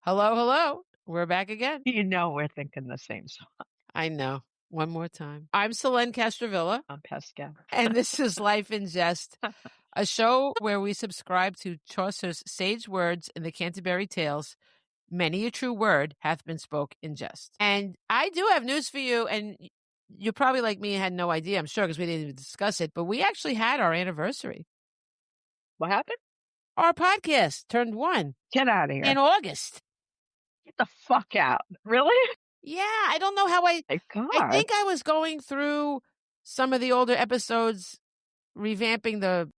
Hello, hello. We're back again. You know we're thinking the same song. I know. One more time. I'm Selene Castrovilla, I'm Pascal. and this is Life in Jest, a show where we subscribe to Chaucer's sage words in the Canterbury Tales. Many a true word hath been spoke in jest. And I do have news for you, and you're probably like me and had no idea, I'm sure, because we didn't even discuss it, but we actually had our anniversary. What happened? Our podcast turned 1 Get out of here. in August. Get the fuck out. Really? Yeah, I don't know how My I God. think I was going through some of the older episodes, revamping the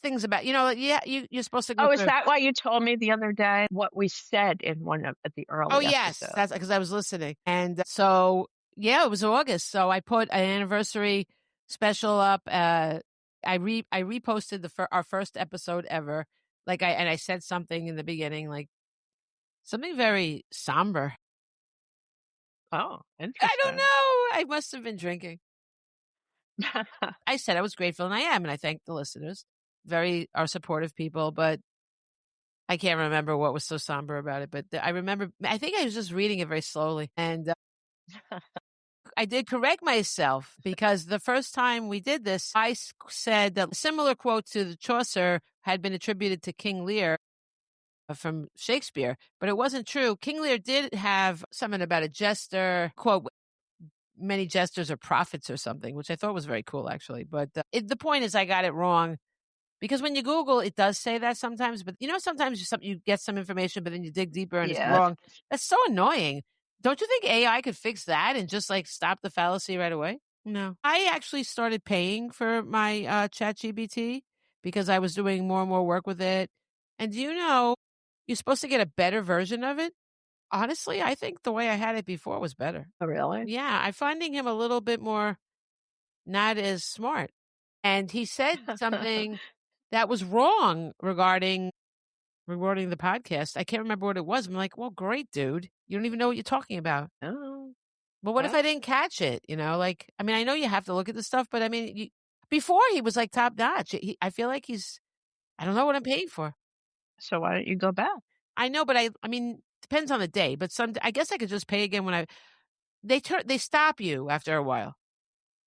things about, you're supposed to go Oh, is through. that why you told me the other day what we said in one of the early Oh, yes, episodes? that's because I was listening. And so, yeah, it was August. So I put an anniversary special up. I reposted our first episode ever. And I said something in the beginning, like something very somber. Oh, I interesting. don't know. I must have been drinking. I said I was grateful, and I am, and I thank the listeners. Are supportive people, but I can't remember what was so somber about it. But I remember, I think I was just reading it very slowly, and I did correct myself because the first time we did this, I said that a similar quote to the Chaucer had been attributed to King Lear from Shakespeare, but it wasn't true. King Lear did have something about a jester, quote, many jesters are prophets or something, which I thought was very cool, actually. But the point is I got it wrong because when you Google, it does say that sometimes. But, sometimes you get some information, but then you dig deeper and it's Yeah. wrong. That's so annoying. Don't you think AI could fix that and just stop the fallacy right away? No. I actually started paying for my ChatGPT because I was doing more and more work with it. And you're supposed to get a better version of it? Honestly, I think the way I had it before was better. Oh, really? Yeah, I'm finding him a little bit more not as smart. And he said something that was wrong regarding the podcast. I can't remember what it was. I'm like, well, great, dude. You don't even know what you're talking about. Oh, But what if well. I didn't catch it? I know you have to look at the stuff, but before he was top notch. I feel like I don't know what I'm paying for. So why don't you go back? I know, but depends on the day. But I guess I could just pay again when they stop you after a while.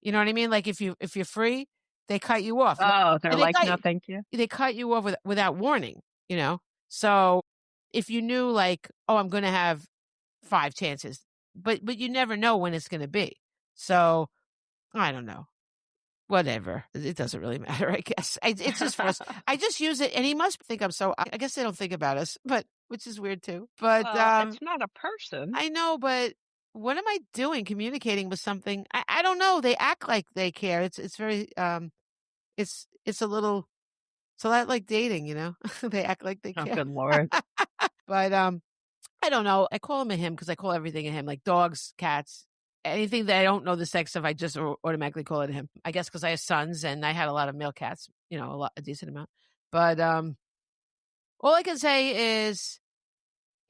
You know what I mean? Like if you're free, they cut you off. Oh, they're And like, no, thank you. they cut you off without warning, So if you knew oh, I'm going to have 5 chances, but you never know when it's going to be. So I don't know. Whatever. It doesn't really matter, I guess. It's just for us. I just use it, and he must think I guess they don't think about us, but which is weird too. But it's not a person. I know, but what am I doing communicating with something? I don't know. They act like they care. It's very it's a little like dating, they act like they Oh, care. good Lord. But I don't know. I call him a him because I call everything a him, like dogs, cats, anything that I don't know the sex of. I just automatically call it a him. I guess because I have sons and I had a lot of male cats, a decent amount. But all I can say is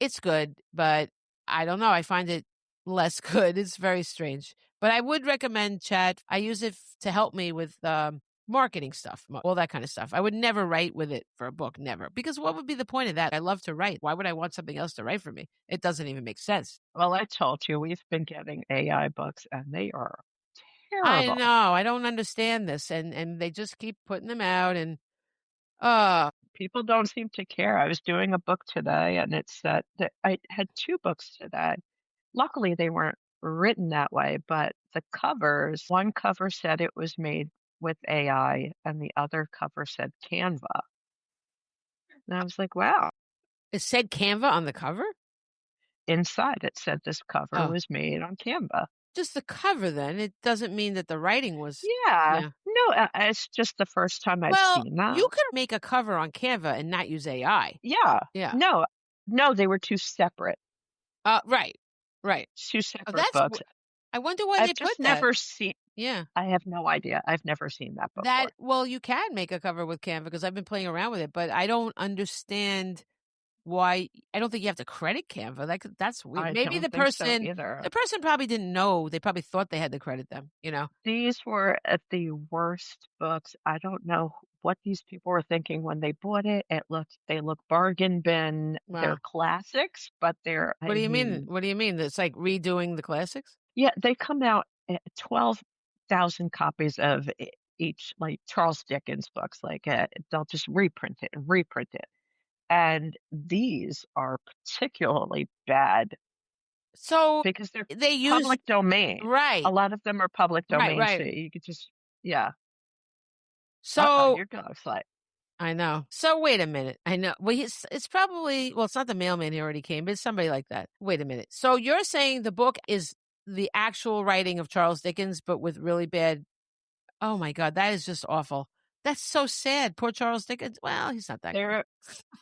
it's good, but I don't know. I find it less good. It's very strange. But I would recommend Chat. I use it to help me with marketing stuff, all that kind of stuff. I would never write with it for a book, never. Because what would be the point of that? I love to write. Why would I want something else to write for me? It doesn't even make sense. Well, I told you, we've been getting AI books, and they are I terrible. know. I don't understand this. And they just keep putting them out. And people don't seem to care. I was doing a book today, and it said that I had 2 books today. Luckily, they weren't written that way, but the covers, one cover said it was made with AI, and the other cover said Canva. And I was like, wow. it said Canva on the cover? Inside, it said this cover Oh. was made on Canva. Just the cover, then. It doesn't mean that the writing was. Yeah. No, it's just the first time I've seen that. You could make a cover on Canva and not use AI. Yeah. Yeah. No, they were 2 separate. Right. 2 separate books. I wonder why I've they just put that. never seen. Yeah. I have no idea. I've never seen that before. Well, you can make a cover with Canva because I've been playing around with it, but I don't understand why. I don't think you have to credit Canva. That's weird. Maybe the person, the person probably didn't know. They probably thought they had to credit them. These were the worst books. I don't know what these people were thinking when they bought it. They look bargain bin. They're Wow. classics, but What I do you mean? mean, What do you mean? It's like redoing the classics? yeah, they come out at 12,000 copies of each, like Charles Dickens books. Like they'll just reprint it and reprint it. And these are particularly bad So because they're they use public domain. A right, lot of them are public right, domain, so right. you could just yeah. Uh-oh, So your dog's like, I know. So wait a minute. I know. Well, it's probably well, it's not the mailman. He already came, but it's somebody like that. Wait a minute. So you're saying the book is the actual writing of Charles Dickens, but with really bad. Oh my God, that is just awful. That's so sad. Poor Charles Dickens. Well, he's not that great. there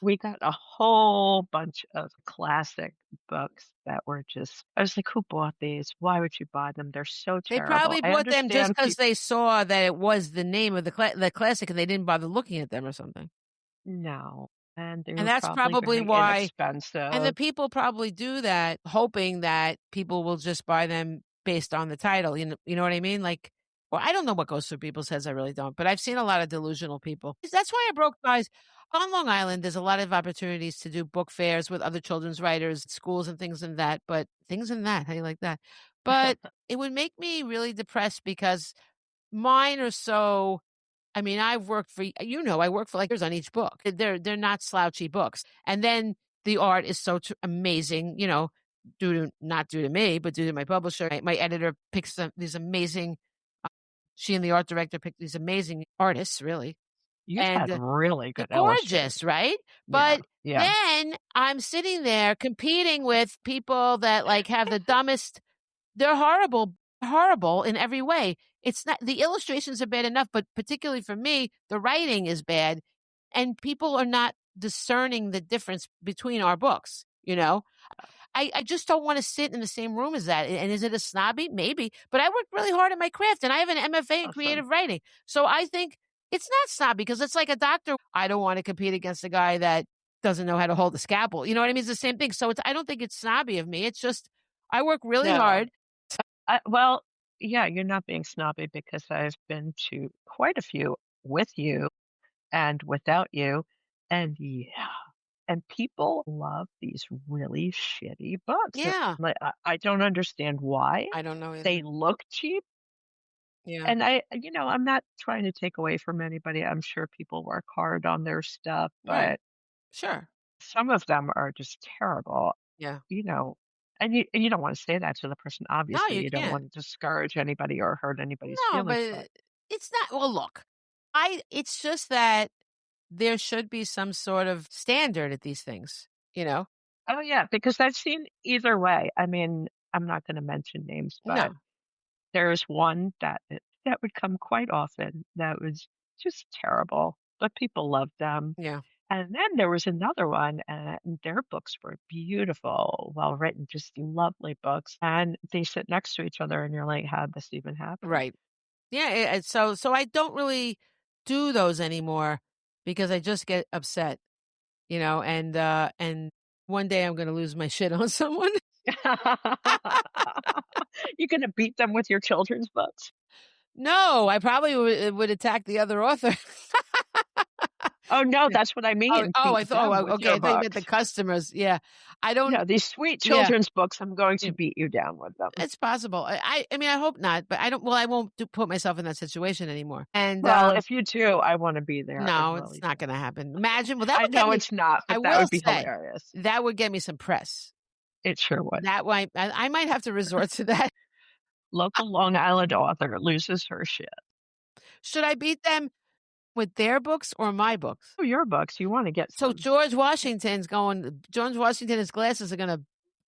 we got a whole bunch of classic books that were just I was like, "Who bought these? Why would you buy them? They're so They terrible." probably I bought them just understand because people. they saw that it was the name of the classic, and they didn't bother looking at them or something. No, and they And were that's probably probably very why. And the inexpensive. people probably do that hoping that people will just buy them based on the title, you know what I mean? Like, well, I don't know what goes through people's heads, I really don't, but I've seen a lot of delusional people. That's why I broke ties. On Long Island, there's a lot of opportunities to do book fairs with other children's writers, schools and things in that, how do you like that? But it would make me really depressed because mine are so I mean, I've worked for I worked for like years on each book. They're not slouchy books. And then the art is so amazing, due to me, but due to my publisher. My editor picks these amazing. She and the art director picked these amazing artists, really, You've and had really they're good gorgeous, illustrators. right? Yeah, But yeah. then I'm sitting there competing with people that like have the dumbest they're horrible in every way. It's not the illustrations are bad enough, but particularly for me, the writing is bad, and people are not discerning the difference between our books, you know? I just don't wanna sit in the same room as that, and is it a snobby? Maybe, but I worked really hard at my craft, and I have an MFA in Awesome. creative writing, so I think it's not snobby because it's like a doctor. I don't wanna compete against a guy that doesn't know how to hold a scalpel, you know what I mean? It's the same thing, so I don't think it's snobby of me, it's just I work really No. hard. Well, yeah, you're not being snobby because I've been to quite a few with you and without you, and yeah, and people love these really shitty books. Yeah. Like, I don't understand why. I don't know They either. look cheap, Yeah. and I'm not trying to take away from anybody. I'm sure people work hard on their stuff, Right. but Sure. some of them are just terrible. Yeah. You know, and you don't wanna say that to the person, No, obviously, you you don't can't. wanna discourage anybody or hurt anybody's No, feelings, but but it's not well, look, it's just that there should be some sort of standard at these things, you know? oh, yeah, because I've seen either way. I mean, I'm not gonna mention names, but No. there's one that would come quite often that was just terrible, but people loved them, Yeah. and then there was another one, and their books were beautiful, well written, just lovely books, and they sit next to each other, and you're like, "How'd this even happen?" Right. Yeah, so I don't really do those anymore because I just get upset, and one day I'm gonna lose my shit on someone. You gonna beat them with your children's books? No, I probably would attack the other author. Oh, no, that's what I Oh, mean, oh, beat I thought them with okay, your I thought you meant the books. customers, yeah. I don't No, these sweet yeah, children's books, I'm going yeah, to beat you down with them. it's possible. I mean, I hope not, but I won't put myself in that situation anymore, and, Well, if you do, I wanna be there, I no, it's really not do. gonna happen. Imagine well, that I would get know me it's not, I but that will would be say, hilarious. that would get me some press. It sure would. I might have to resort to that. Local Long Island author loses her shit. Should I beat them with their books or my books? Oh, your books, you wanna get So some. George Washington's glasses are gonna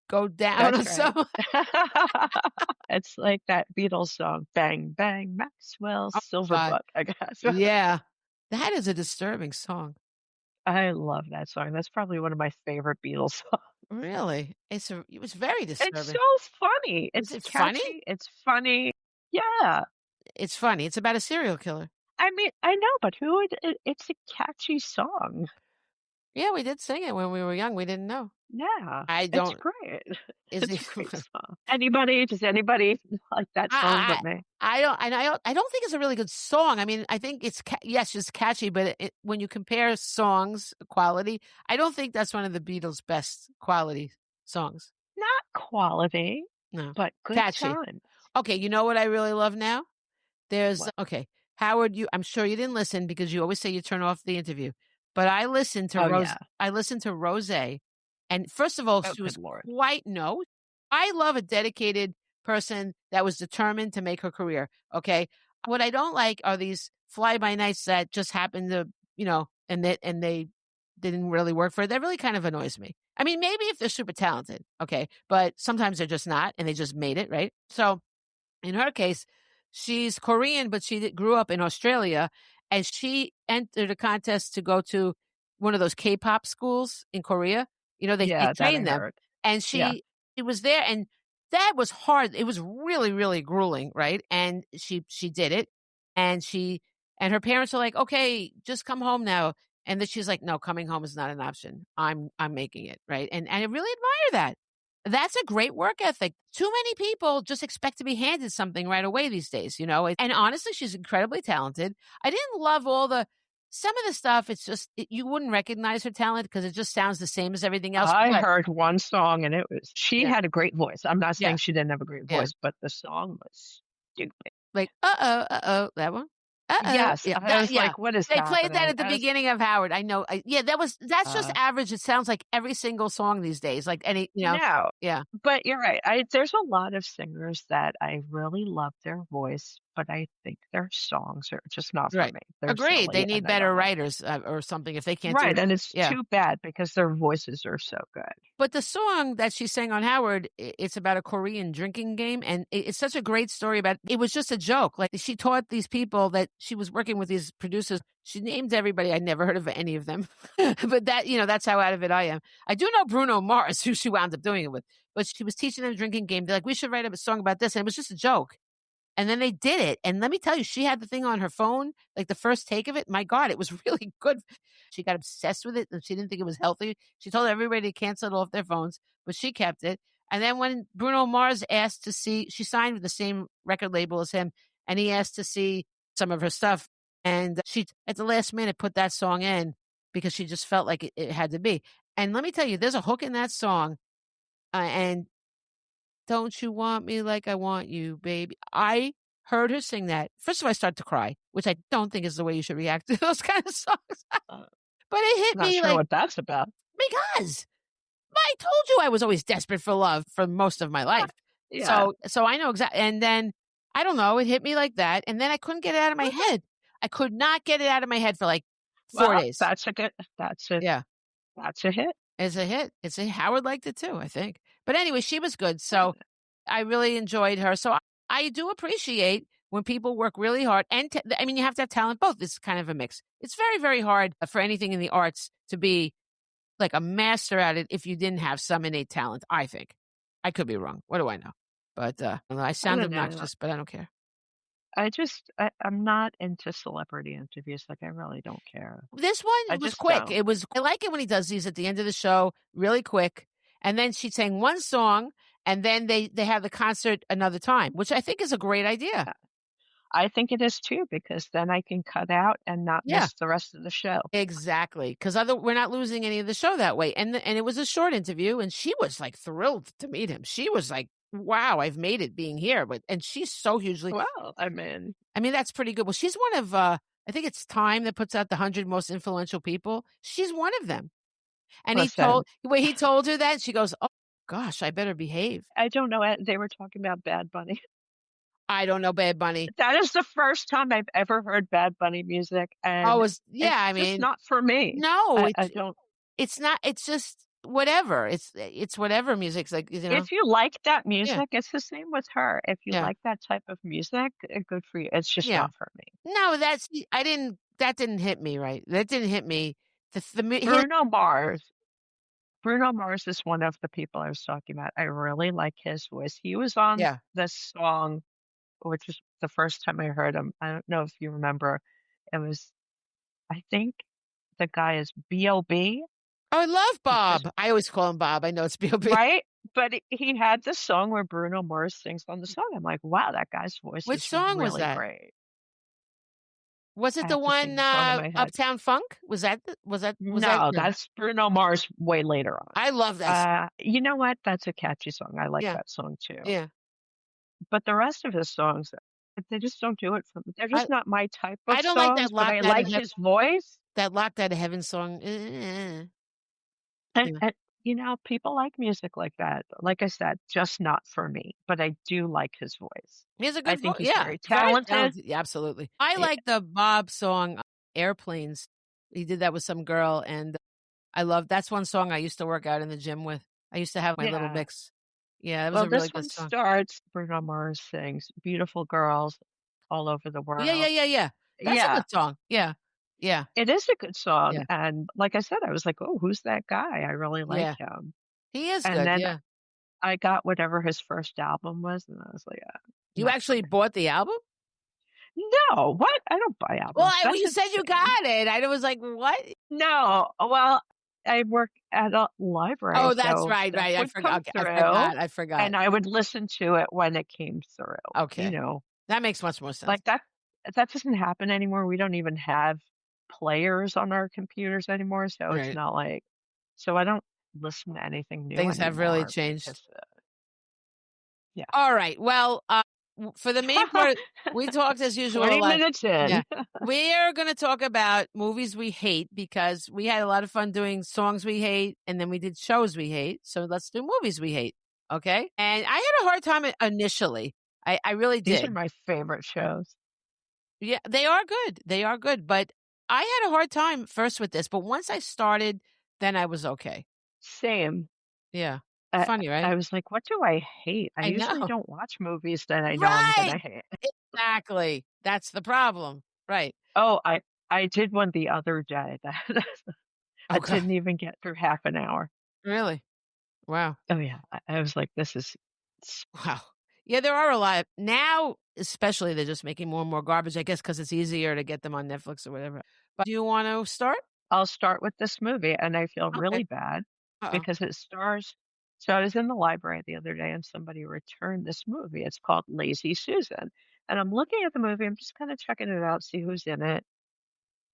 go down That's on right. some It's like that Beatles song, "Bang Bang Maxwell Oh god. Silverbook," I guess. Yeah. That is a disturbing song. I love that song. That's probably one of my favorite Beatles songs. Really? It was very It's so disturbing. funny. Is It's it funny? catchy, it's funny. Yeah. It's funny. It's about a serial killer. I mean, I know, but who would it's a catchy song. Yeah, we did sing it when we were young. We didn't know. Yeah, I it's don't. great. Is It's it? a great song. Does anybody like that song but I, me? I don't think it's a really good song. I mean, I think it's yes, it's catchy, but when you compare songs quality, I don't think that's one of the Beatles' best quality songs. Not quality, No, but good catchy. times. Okay, you know what I really love now? There's What? okay, Howard, I'm sure you didn't listen because you always say you turn off the interview, but Oh, yeah. I listened to Rose, and first of all, Oh, she was good lord. quite no. I love a dedicated person that was determined to make her career, okay? What I don't like are these fly by nights that just happen to, and they didn't really work for it. That really kind of annoys me. I mean, maybe if they're super talented, okay, but sometimes they're just not, and they just made it, right? So in her case, she's Korean, but she grew up in Australia, and she entered a contest to go to one of those K-pop schools in Korea. They Yeah, that I train them, heard. and Yeah. she was there, and that was hard. It was really, really grueling, right? And she did it, and her parents are like, "Okay, just come home now." And then she's like, "No, coming home is not an option. I'm making it, right?" And I really admire that. That's a great work ethic. Too many people just expect to be handed something right away these days, and honestly, she's incredibly talented. I didn't love some of the stuff, it's just you wouldn't recognize her talent because it just sounds the same as everything else, I but heard one song and she yeah, had a great voice. I'm not yeah, saying she didn't have a great yeah. voice, but the song was stupid. Like, "Uh-oh, that one? Uh-oh." Yes, Yeah, I was yeah. like, "What is They played that happening?" at the beginning of Howard. I know. Yeah, that's just Uh, average. It sounds like every single song these days, like no, yeah, but you're right. There's a lot of singers that I really love their voice, but I think their songs are just not for right. me. They're Agreed. They silly, need and I better don't like writers, or something if they can't do right, it. and it's Yeah. too bad because their voices are so good. But the song that she sang on Howard, it's about a Korean drinking game, and it's such a great story about it was just a joke. Like, she taught these people that she was working with these producers. She named everybody. I'd never heard of any of them. But that's how out of it I am. I do know Bruno Mars, who she wound up doing it with, but she was teaching them a drinking game. They're like, "We should write up a song about this," and it was just a joke. And then they did it, and let me tell you, she had the thing on her phone, like, the first take of it, my god, it was really good. She got obsessed with it, and she didn't think it was healthy. She told everybody to cancel it off their phones, but she kept it, and then when Bruno Mars asked to see she signed with the same record label as him, and he asked to see some of her stuff, and she, at the last minute, put that song in because she just felt like it had to be, and let me tell you, there's a hook in that song, and "Don't you want me like I want you, baby." I heard her sing that. First of all, I started to cry, which I don't think is the way you should react to those kind of songs. Uh, But it hit Not me sure like, what that's about. because I told you I was always desperate for love for most of my life. Yeah. So I know exactly. And then, I don't know, it hit me like that, and then I couldn't get it out of my head. I could not get it out of my head for like 4 Well, days. Yeah. that's a hit. It's a hit. Howard liked it too, I think. But anyway, she was good. So Yeah. I really enjoyed her. So I do appreciate when people work really hard. And I mean, you have to have talent both. It's kind of a mix. It's very, very hard for anything in the arts to be like a master at it if you didn't have some innate talent, I think. I could be wrong. What do I know? But I I sound don't know. obnoxious, but I don't care. I'm not into celebrity interviews, like, I really don't care. This I one was just quick. don't. I like it when he does these at the end of the show, really quick. And then she sang one song, and then they have the concert another time, which I think is a great idea. Yeah. I think it is too, because then I can cut out and not Yeah, miss the rest of the show. exactly. Because we're not losing any of the show that way. And it was a short interview, and she was like thrilled to meet him. She was like, "Wow, I've made it being here." And she's so hugely. Well, I mean, I mean, that's pretty good. Well, she's one of. I think it's Time that puts out the 100 most influential people. She's one of them. And listen, he told her that, she goes, "Oh gosh, I better behave." I don't know, they were talking about Bad Bunny. I don't know Bad Bunny. That is the first time I've ever heard Bad Bunny music, Oh, and yeah, it's I just mean, not for me. no, I don't. it's not, it's just whatever. It's whatever music's like, If you like that Yeah, music, it's the same with her. If you yeah, like that type of music, good for you. It's just yeah. not for me. No, that didn't hit me right. That didn't hit me. His Bruno Mars. Bruno Mars is one of the people I was talking about. I really like his voice. He was on yeah. this song, which is the first time I heard him. I don't know if you remember. It was, I think the guy is B.O.B. Oh, I love because Bob. I always call him Bob. I know it's B.O.B. right? But he had this song where Bruno Mars sings on the song. I'm like, "Wow, that guy's voice Which is song was really that? great." Was I it the have to sing one, the song in my head. Uptown Funk? Was that No, no. that's Bruno Mars way later on. I love that song. You know what? That's a catchy song. I like Yeah, that song too. yeah. But the rest of his songs, they just don't do it for me. They're I just not my type I of don't like that songs, but I Locked Out of like Heaven his voice. song. And, Yeah. and people like music like that. Like I said, just not for me, but I do like his voice. He has a I good think voice. he's Yeah, very very talented. talented. Yeah, absolutely. I Yeah, like the Bob song, Airplanes. He did that with some girl, and I love that's one song I used to work out in the gym with. I used to have my little yeah. mix. Yeah, it was Well, a really this good one song. starts, Bruno Mars sings "Beautiful Girls All Over the Yeah, yeah, World." yeah, yeah. That's a Yeah, good song. Yeah. Yeah. it is a good song. Yeah. And like I said, I was like, "Oh, who's that guy? I really like Yeah. him." He is And good, then yeah. I got whatever his first album was, and I was like, You not for actually me." bought the album? No, what? I don't buy Well, albums. well, That's you said you insane. got it. I was like, "What?" No, well, I work at a library, Oh, that's so right, stuff right. I would forgot. come Okay, I through, forgot. I forgot. and I would listen to it when it came through, you Okay. know? That makes much more sense. Like, that doesn't happen anymore. We don't even have players on our computers anymore, so it's Right. not like so I don't listen to anything new Things have really anymore changed. because, yeah. All right. Well, for the main part, we talked as usual. 20 minutes in. Yeah, we are going to talk about movies we hate because we had a lot of fun doing songs we hate, and then we did shows we hate. So let's do movies we hate. Okay. And I had a hard time initially. I really These are did. my favorite shows. Yeah, they are good. They are good. But I had a hard time first with this. But once I started, then I was okay. Same. Yeah. I Funny, right? I was like, "What do I hate?" I I usually know. don't watch movies that I know I'm Right. gonna hate. Exactly. That's the problem. Right. Oh, I did one the other day that I Okay. didn't even get through half an hour. Really? Wow. Oh, yeah. I was like, "This is" Wow. Yeah, there are a lot now, especially they're just making more and more garbage, I guess, because it's easier to get them on Netflix or whatever. But do you wanna start? I'll start with this movie, and I feel Okay. really bad Uh-oh. because it stars so I was in the library the other day, and somebody returned this movie. It's called Lazy Susan, and I'm looking at the movie, I'm just kinda checking it out, see who's in it,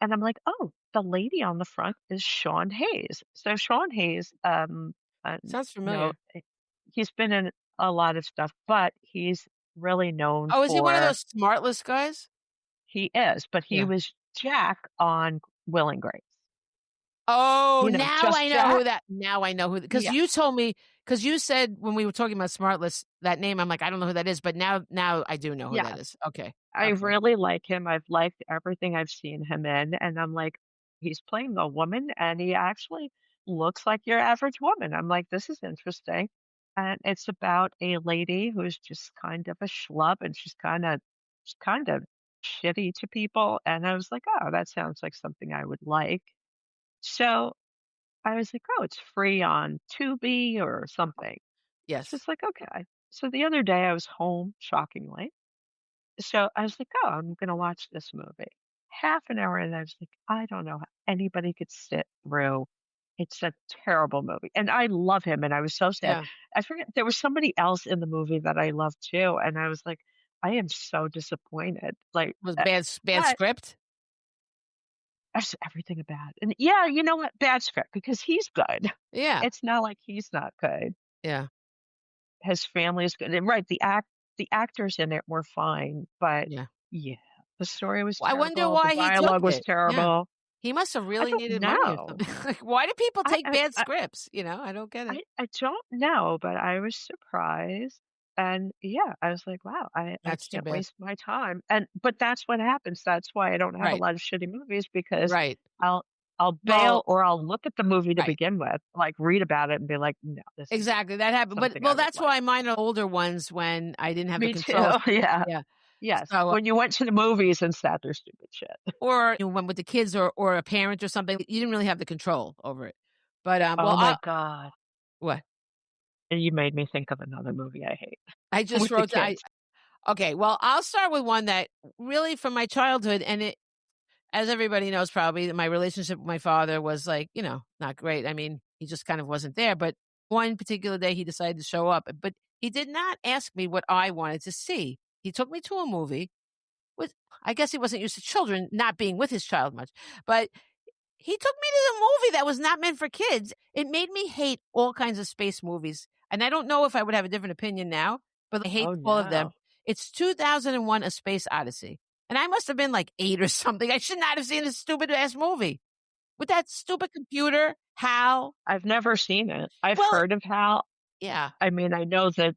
and I'm like, "Oh, the lady on the front is Sean Hayes." So Sean Hayes, Sounds you know, familiar. he's been in a lot of stuff, but he's really known Oh, is he one of for those smartless guys? he is, but he Yeah. was Jack on Will and Grace. Oh, You know, now just I know Jack? who that now I know who because Yeah, you told me because you said when we were talking about smartless, that name, I'm like, "I don't know who that is," but now I do know who that yes. is. Okay. I Okay. really like him. I've liked everything I've seen him in, and I'm like, he's playing a woman, and he actually looks like your average woman. I'm like, this is interesting. And it's about a lady who's just kind of a schlub, and she's kind of shitty to people. And I was like, oh, that sounds like something I would like. So I was like, "Oh, it's free on Tubi or something." So Yes. it's like, "Okay." So the other day I was home, shockingly. So I was like, "Oh, I'm gonna watch this movie." Half an hour and I was like, "I don't know how anybody could sit through. It's a terrible movie." And I love him and I was so sad. Yeah. I forget there was somebody else in the movie that I loved too, and I was like, "I am so disappointed." Like, Was bad but script? that's everything about and yeah, you know what? Bad script because he's good. Yeah. It's not like he's not good. Yeah. His family is good and right, the actors in it were fine, but Yeah. yeah, the story was Well, I wonder terrible, the why he took dialogue was it. Yeah. terrible. He must have I really don't needed money or know. something. Like, why do people I take I bad I scripts? I don't get it. I don't know, but I was surprised, and yeah, I was like, "Wow, I That's too can't bad. waste my time," and but that's what happens, that's why I don't have a Right. lot of shitty movies because Right. I'll I'll bail Well, or I'll look at the movie to right. begin with, like, read about it and be like, "No, this is not Exactly. That happened. But something well, I would that's like." why mine are older ones when I didn't have the Me too, controls. yeah. Yeah. Yes, So, when you went to the movies and sat there stupid shit. or you went with the kids or a parent or something, you didn't really have the control over it. But, Oh well, my god. what? And you made me think of another movie I hate I just with the wrote I kids. okay, well, I'll start with one that really from my childhood, and as everybody knows probably, my relationship with my father was like, not great. I mean, he just kind of wasn't there, but one particular day he decided to show up, but he did not ask me what I wanted to see. He took me to a movie with I guess he wasn't used to children not being with his child much, but he took me to the movie that was not meant for kids. It made me hate all kinds of space movies, and I don't know if I would have a different opinion now, but I hate Oh, all of them. no. It's 2001: A Space Odyssey, and I must have been like 8 or something. I should not have seen this stupid-ass movie with that stupid computer, HAL. I've never seen it. I've Well, heard of how yeah. I mean, I know that,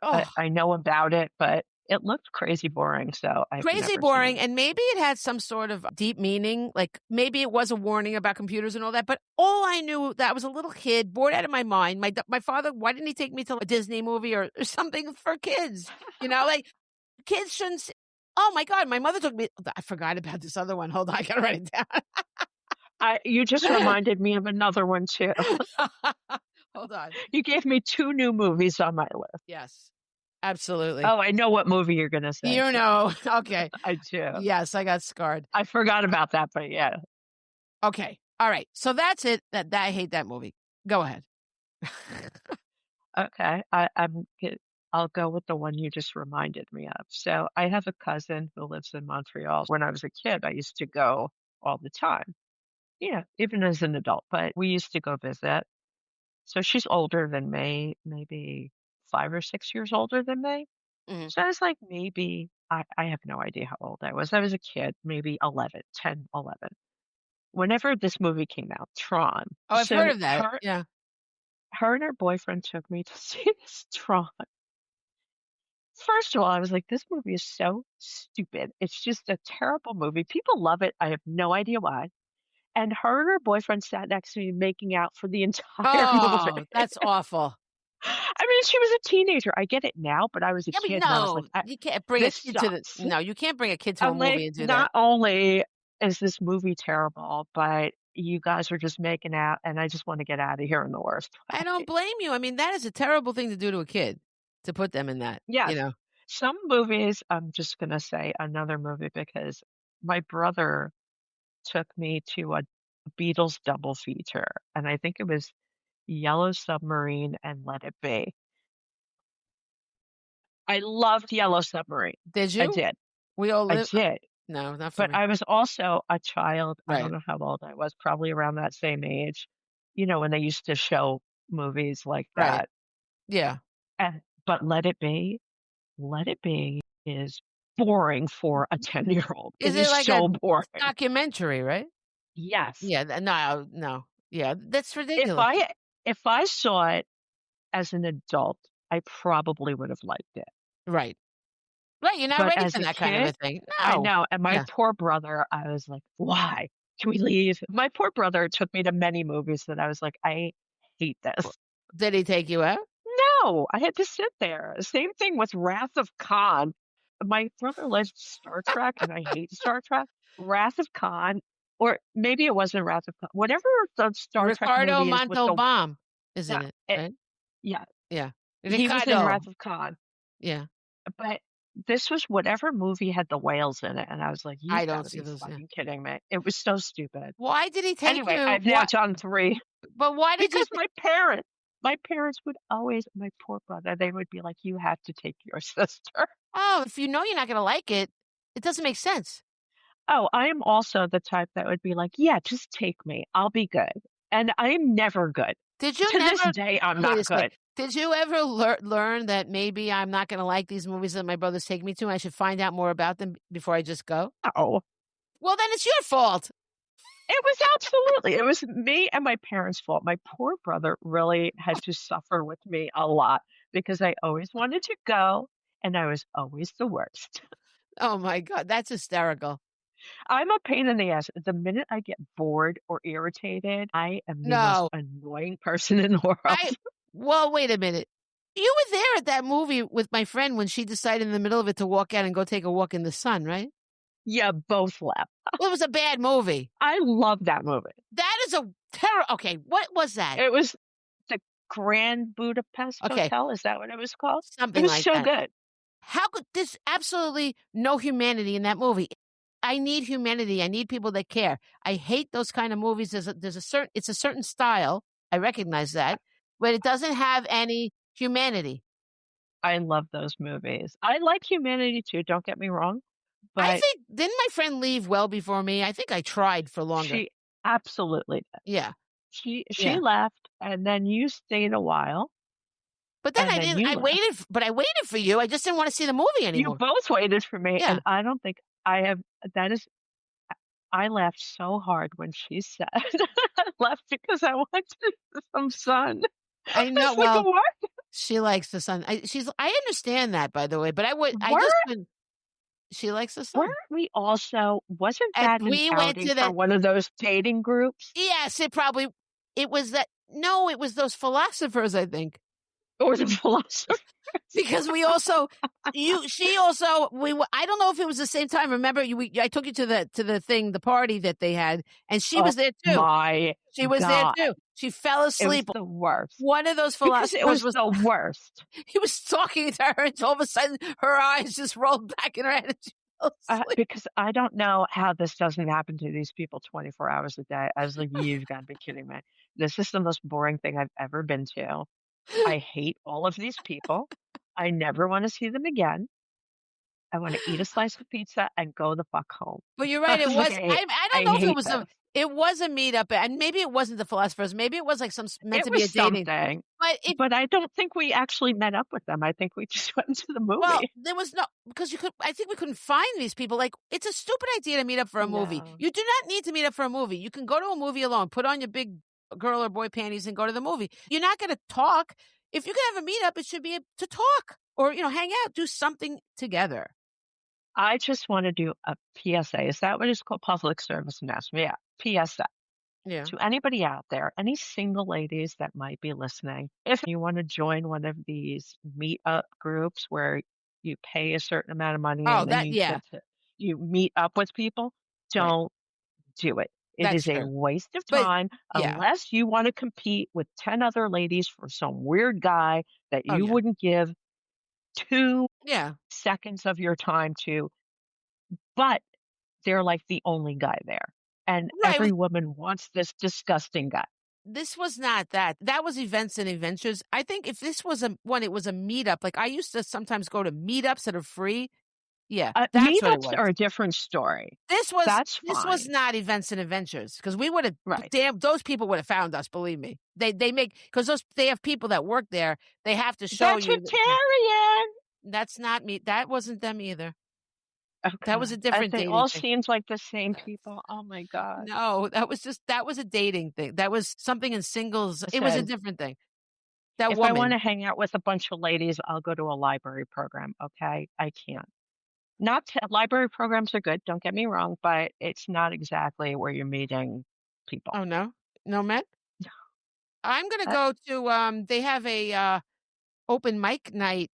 Oh, I know about it, but it looked crazy boring, so I've crazy never seen boring, it. and maybe it had some sort of deep meaning, like, maybe it was a warning about computers and all that, but all I knew that I was a little kid, bored out of my mind. My father, why didn't he take me to a Disney movie or something for kids? Like, kids shouldn't s Oh my god, my mother took me I forgot about this other one. Hold on, I gotta write it You just down. reminded me of another one too. Hold on. You gave me 2 new movies on my list. Yes, absolutely. Oh, I know what movie you're gonna say You too. know. Okay. I do. Yes, I got scarred. I forgot about that, but yeah. Okay. All right. So that's it. That I hate that movie. Go ahead. Okay. I'll go with the one you just reminded me of. So I have a cousin who lives in Montreal. When I was a kid, I used to go all the time. Even as an adult, but we used to go visit. So she's older than me, maybe 5 or 6 years older than me. Mhm. So I was like, maybe I have no idea how old I was. I was a kid, maybe 11, 10, 11. Whenever this movie came out, Tron. Oh, I've heard So of that. Yeah. her and her boyfriend took me to see this Tron. First of all, I was like, this movie is so stupid. It's just a terrible movie. People love it. I have no idea why. And her and her boyfriend sat next to me making out for the entire movie. Oh, that's awful. I mean, she was a teenager. I get it now, but I was a Yeah, but kid and I was like, no, you can't bring a this kid to the sucks. no, you can't bring a kid to a I'm like, movie and do that. not only is this movie terrible, but you guys are just making out and I just want to get out of here in the worst I way. don't blame you. I mean, that is a terrible thing to do to a kid, to put them in that, you Yes. know? Some movies, I'm just going to say another movie because my brother took me to a Beatles double feature, and I think it was Yellow Submarine and Let It Be. I loved Yellow Submarine. Did I you? did. We all I live did. no, not for But me. I was also a child. I don't Right. know how old I was, probably around that same age, when they used to show movies like Right. that. Yeah. But Let It Be is boring for a 10-year-old. Is It it is like a so boring. documentary, right? Yes. Yeah, no, no. Yeah, that's If ridiculous. I saw it as an adult, I probably would have liked it. Right. Right, you're not But ready as for a that kind of a kid, thing. I No. know, and my Yeah. poor brother, I was like, "Why? Can we leave?" My poor brother took me to many movies that I was like, "I hate W this." Did he take you out? No, I had to sit there. Same thing with Wrath of Khan. My brother likes Star Trek, and I hate Star Trek. Wrath of Khan, or maybe it wasn't Wrath of Khan. Whatever the Star Trek Ricardo movie is with the Montalban is in yeah, it, it, right? yeah, Yeah. he was in Ricardo. Wrath of Khan. Yeah. But this was whatever movie had the whales in it, and I was like, I "You've don't gotta see be those, yeah. fucking kidding me." It was so stupid. Why did he take Anyway, you? I've now What? done 3 But why did you because my parents would always my poor brother, they would be like, "You have to take your sister." Oh, if you know you're not gonna like it, it doesn't make sense. Oh, I am also the type that would be like, "Yeah, just take me. I'll be good." And I'm never good. Did you To this never day, I'm wait a not sec. good. Did you ever learn that maybe I'm not gonna like these movies that my brothers take me to, and I should find out more about them before I just go? No. Well, then it's your fault. It was me and my parents' fault. My poor brother really had to suffer with me a lot because I always wanted to go and I was always the worst. Oh my god, that's hysterical. I'm a pain in the ass. The minute I get bored or irritated, I am the most No, annoying person in the world. I well, wait a minute. You were there at that movie with my friend when she decided in the middle of it to walk out and go take a walk in the sun, right? Yeah, both left. Well, it was a bad movie. I love that movie. That is a terror. Okay, what was that? It was the Grand Budapest Okay, Hotel. Is that what it was called? It something was like so that. good. How could there's absolutely no humanity in that movie. I need humanity. I need people that care. I hate those kind of movies. It's a certain style. I recognize that, but it doesn't have any humanity. I love those movies. I like Humanity too, don't get me wrong, I but think didn't my friend leave well before me? I think I tried for longer. she absolutely did. Yeah. She Yeah. left, and then you stayed a while, But then and I then didn't you I left. waited for you. I just didn't wanna see the movie You anymore. both waited for me, and Yeah. I don't think I have that is I laughed so hard when she said I left because I wanted some sun. I I know, was like, well, "What? she likes the sun. I understand that, by the way, but I just Weren't couldn't she likes the weren't sun. we also wasn't And that an we went outing to for that one of those dating groups?" yes, it was that no, it was those philosophers, I think. Or the philosopher? Because we also she also I don't know if it was the same time. Remember I took you to the thing, the party that they had, and she Oh was there too. my She was there god. too. She fell It was asleep. the worst. One of those Because it philosophers was was the worst. he was talking to her, and all of a sudden her eyes just rolled back in her head and she fell asleep. Because I don't know how this doesn't happen to these people 24 hours a day. I was like, "You've gotta be kidding me. This is the most boring thing I've ever been to. I hate all of these people. I never wanna see them again. I wanna eat a slice of pizza and go the fuck home." But you're I right, it was like, was I I don't know if hate this." it was a meetup, and maybe it wasn't the philosophers, maybe it was like meant It to be was a dating, something, but if but I don't think we actually met up with them. I think we just went to the well, movie. there was no because I think we couldn't find these people, like, it's a stupid idea to meet up for a movie. No. You do not need to meet up for a movie. You can go to a movie alone, put on your big girl or boy panties and go to the movie. You're not gonna talk. If you can have a meetup, it should be to talk or, hang out, do something together. I just wanna do a PSA. Is that what it's called? Public service announcement. Yeah, PSA. Yeah. To anybody out there, any single ladies that might be listening, if you want to join one of these meetup groups where you pay a certain amount of money Oh, and then that you yeah, get to you meet up with people, right. don't do it. It That's is a true. waste of But time yeah. unless you want to compete with 10 other ladies for some weird guy that Oh, you yeah. wouldn't give 2 Yeah. seconds of your time to, but they're like the only guy there. And Right. every woman wants this disgusting guy. This was not that. That was events and adventures. I think if this was it was a meetup. Like I used to sometimes go to meetups that are free. Yeah, that's what it Meetups was. are a different story. This was That's this was fine. not events and adventures because we would have Right. damn those people would have found us. Believe me, they make because they have people that work there. They have to show you that Vegetarian. that's not me. That wasn't them either. That was a Okay. different They dating all thing. seemed like the same people. Oh my god. No, that was a dating thing. That was something in singles. It was a Listen, different thing. That if I woman. wanna hang out with a bunch of ladies, I'll go to a library program, okay? I can't. Not to library programs are good, don't get me wrong, but it's not exactly where you're meeting people. Oh no, no men. I'm gonna Uh, go to, they have a, open mic night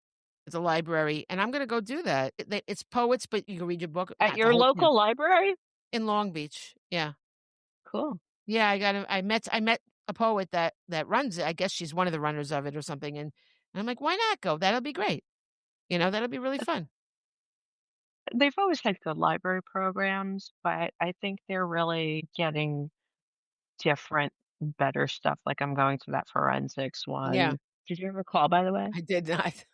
at the library, and I'm gonna go do that. It's poets, but you can read your book at not the your whole thing. local library? In Long Beach, yeah. Cool. Yeah, I met a poet that runs it. I guess she's one of the runners of it or something, and I'm like, "Why not go? That'll be great." That'll be really fun. They've always had good library programs, but I think they're really getting different, better stuff, like, I'm going to that forensics Yeah, one. Did you ever call, by the way? I did not.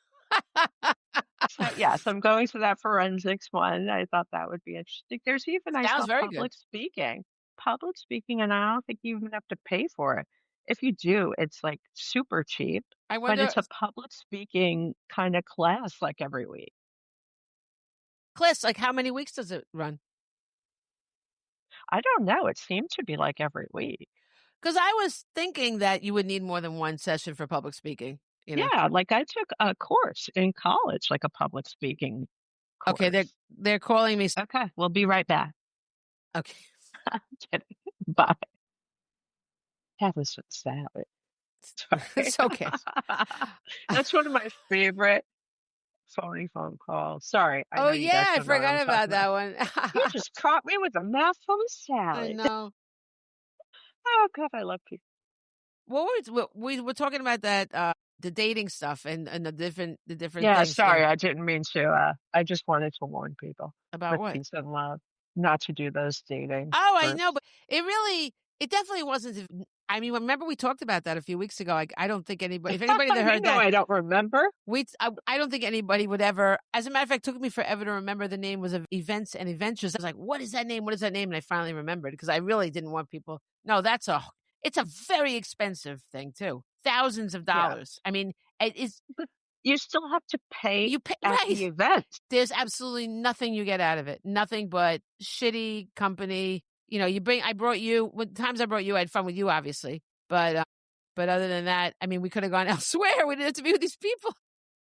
So, yes, I'm going to that forensics one. I thought that would be interesting. There's even I Sounds saw very good. public speaking, and I don't think you even have to pay for it. If you do, it's, like, super cheap, I but wonder it's a public speaking kinda class, like, every week. Cliss, like, how many weeks does it run? I don't know, it seemed to be, like, every week. Because I was thinking that you would need more than one session for public speaking, you know? Yeah, like, I took a course in college, like a public speaking Okay, course. they're calling me s Okay, we'll be right back. okay. Kidding. Bye. Have was some salad. Sorry. It's okay. That's one of my favorite phony phone calls. Sorry, I Oh, know you guys yeah, I don't know what I'm forgot about talking about. that one. You just caught me with a mouthful of I salad. know. Oh god, I love people. What we were talking about that, the dating stuff and the different Yeah, things, yeah. sorry, I didn't mean to, I just wanted to warn people About with what? peace and love. not to do those dating Oh, I know, groups. but it definitely wasn't. I mean, remember we talked about that a few weeks ago. I don't think anybody, if anybody that You heard know, that, I don't remember. I don't think anybody would ever. As a matter of fact, it took me forever to remember the name was of Events and Adventures. I was like, what is that name? What is that name? And I finally remembered because I really didn't want people. No, it's a very expensive thing too. Thousands of Yeah, dollars. I mean, it is, but you still have to pay you pay, at the right. event. There's absolutely nothing you get out of it. Nothing but shitty company. You know, I brought you, when times I brought you, I had fun with you, obviously. But other than that, I mean, we could have gone elsewhere. We didn't have to be with these people.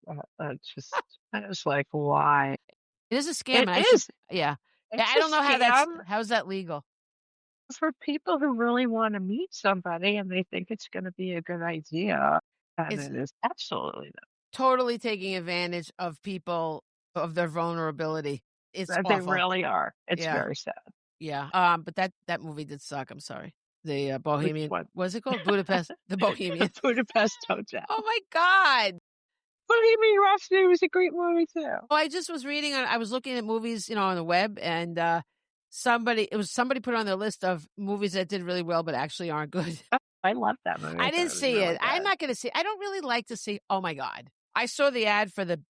I was like, why? It is a scam, It and I should, is. yeah. Yeah, It's I a don't know scam how's that legal? for people who really want to meet somebody and they think it's going to be a good idea. And It's it is absolutely totally taking advantage of people, of their vulnerability. It's not. They awful. really are. It's Yeah, very sad. yeah. But that movie did suck. I'm sorry. The Which Bohemian, one? what is it called? Budapest, the Bohemian. Budapest Hotel. Oh my God. Bohemian Rhapsody was a great movie too. Oh, I just was reading I was looking at movies, on the web, and somebody put on their list of movies that did really well but actually aren't good. Oh, I love that movie. I I thought didn't it was see really it. I'm good. not gonna see, I don't really like to see, oh my God. I saw the ad for the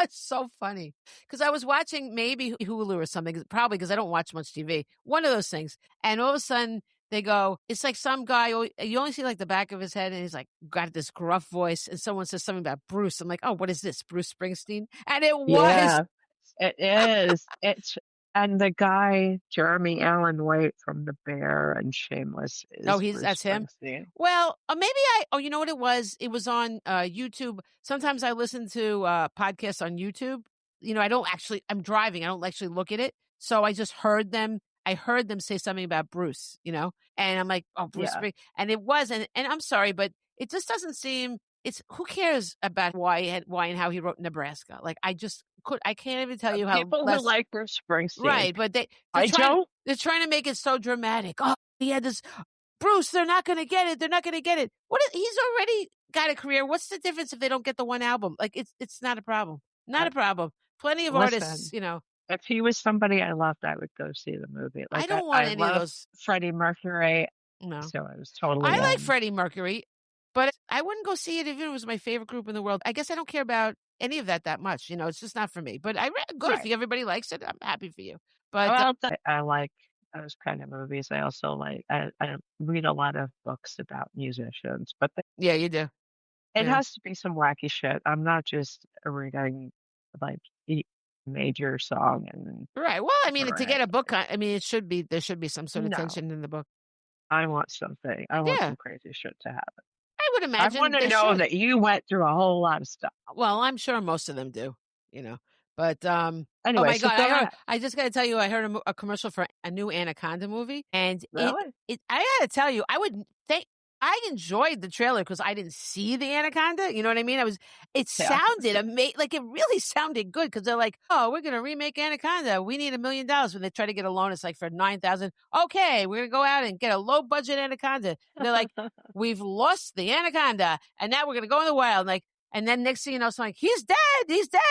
it's so funny because I was watching maybe Hulu or something, probably because I don't watch much TV. One of those things. And all of a sudden they go, it's like some guy, you only see like the back of his head, and he's like got this gruff voice, and someone says something about Bruce. I'm like, oh, what is this? Bruce Springsteen? And it was. Yeah, it is. And the guy, Jeremy Allen White from The Bear and Shameless, Oh, is Bruce that's him? Springsteen. Well, maybe you know what it was? It was on YouTube. Sometimes I listen to podcasts on YouTube. I'm driving. I don't actually look at it. So I just heard them. I heard them say something about Bruce, and I'm like, oh, Bruce Yeah. Spring. And it was, and I'm sorry, but it just doesn't seem, who cares about why and how he wrote Nebraska? Like, I can't even tell you how People who less, like Bruce Springsteen. right. But I don't. they're trying to make it so dramatic. Oh, he had this, Bruce, they're not going to get it. They're not going to get it. He's already got a career. What's the difference if they don't get the one album? Like, it's not a problem. Not I, a problem. Plenty of artists, Listen, if he was somebody I loved, I would go see the movie. I Like don't want I any of love those. Freddie Mercury, No. so I was totally I like in. Freddie Mercury, but I wouldn't go see it if it was my favorite group in the world. I guess I don't care about any of that much. It's just not for me. But good if Right. everybody likes it. I'm happy for you. But Well, I like those kind of movies. I also I read a lot of books about musicians, but yeah, you do. it Yeah. has to be some wacky shit. I'm not just reading like a major song and Right. Well, I mean, to right. get a book, I mean, there should be some sort of No, tension in the book. I want something. I want Yeah. some crazy shit to happen. I would I imagine want to they know should. that you went through a whole lot of stuff. Well, I'm sure most of them do, but, oh Anyway, my so God, go ahead. I just got to tell you, I heard a commercial for a new Anaconda movie, and Really? I got to tell you, I enjoyed the trailer because I didn't see the Anaconda. You know what I mean? It Yeah. sounded amazing. Like, it really sounded good because they're like, oh, we're going to remake Anaconda. We need $1 million. When they try to get a loan, it's like for 9,000. Okay, we're going to go out and get a low budget Anaconda. And they're like, we've lost the Anaconda and now we're going to go in the wild. And then next thing you know, it's like, he's dead. He's dead.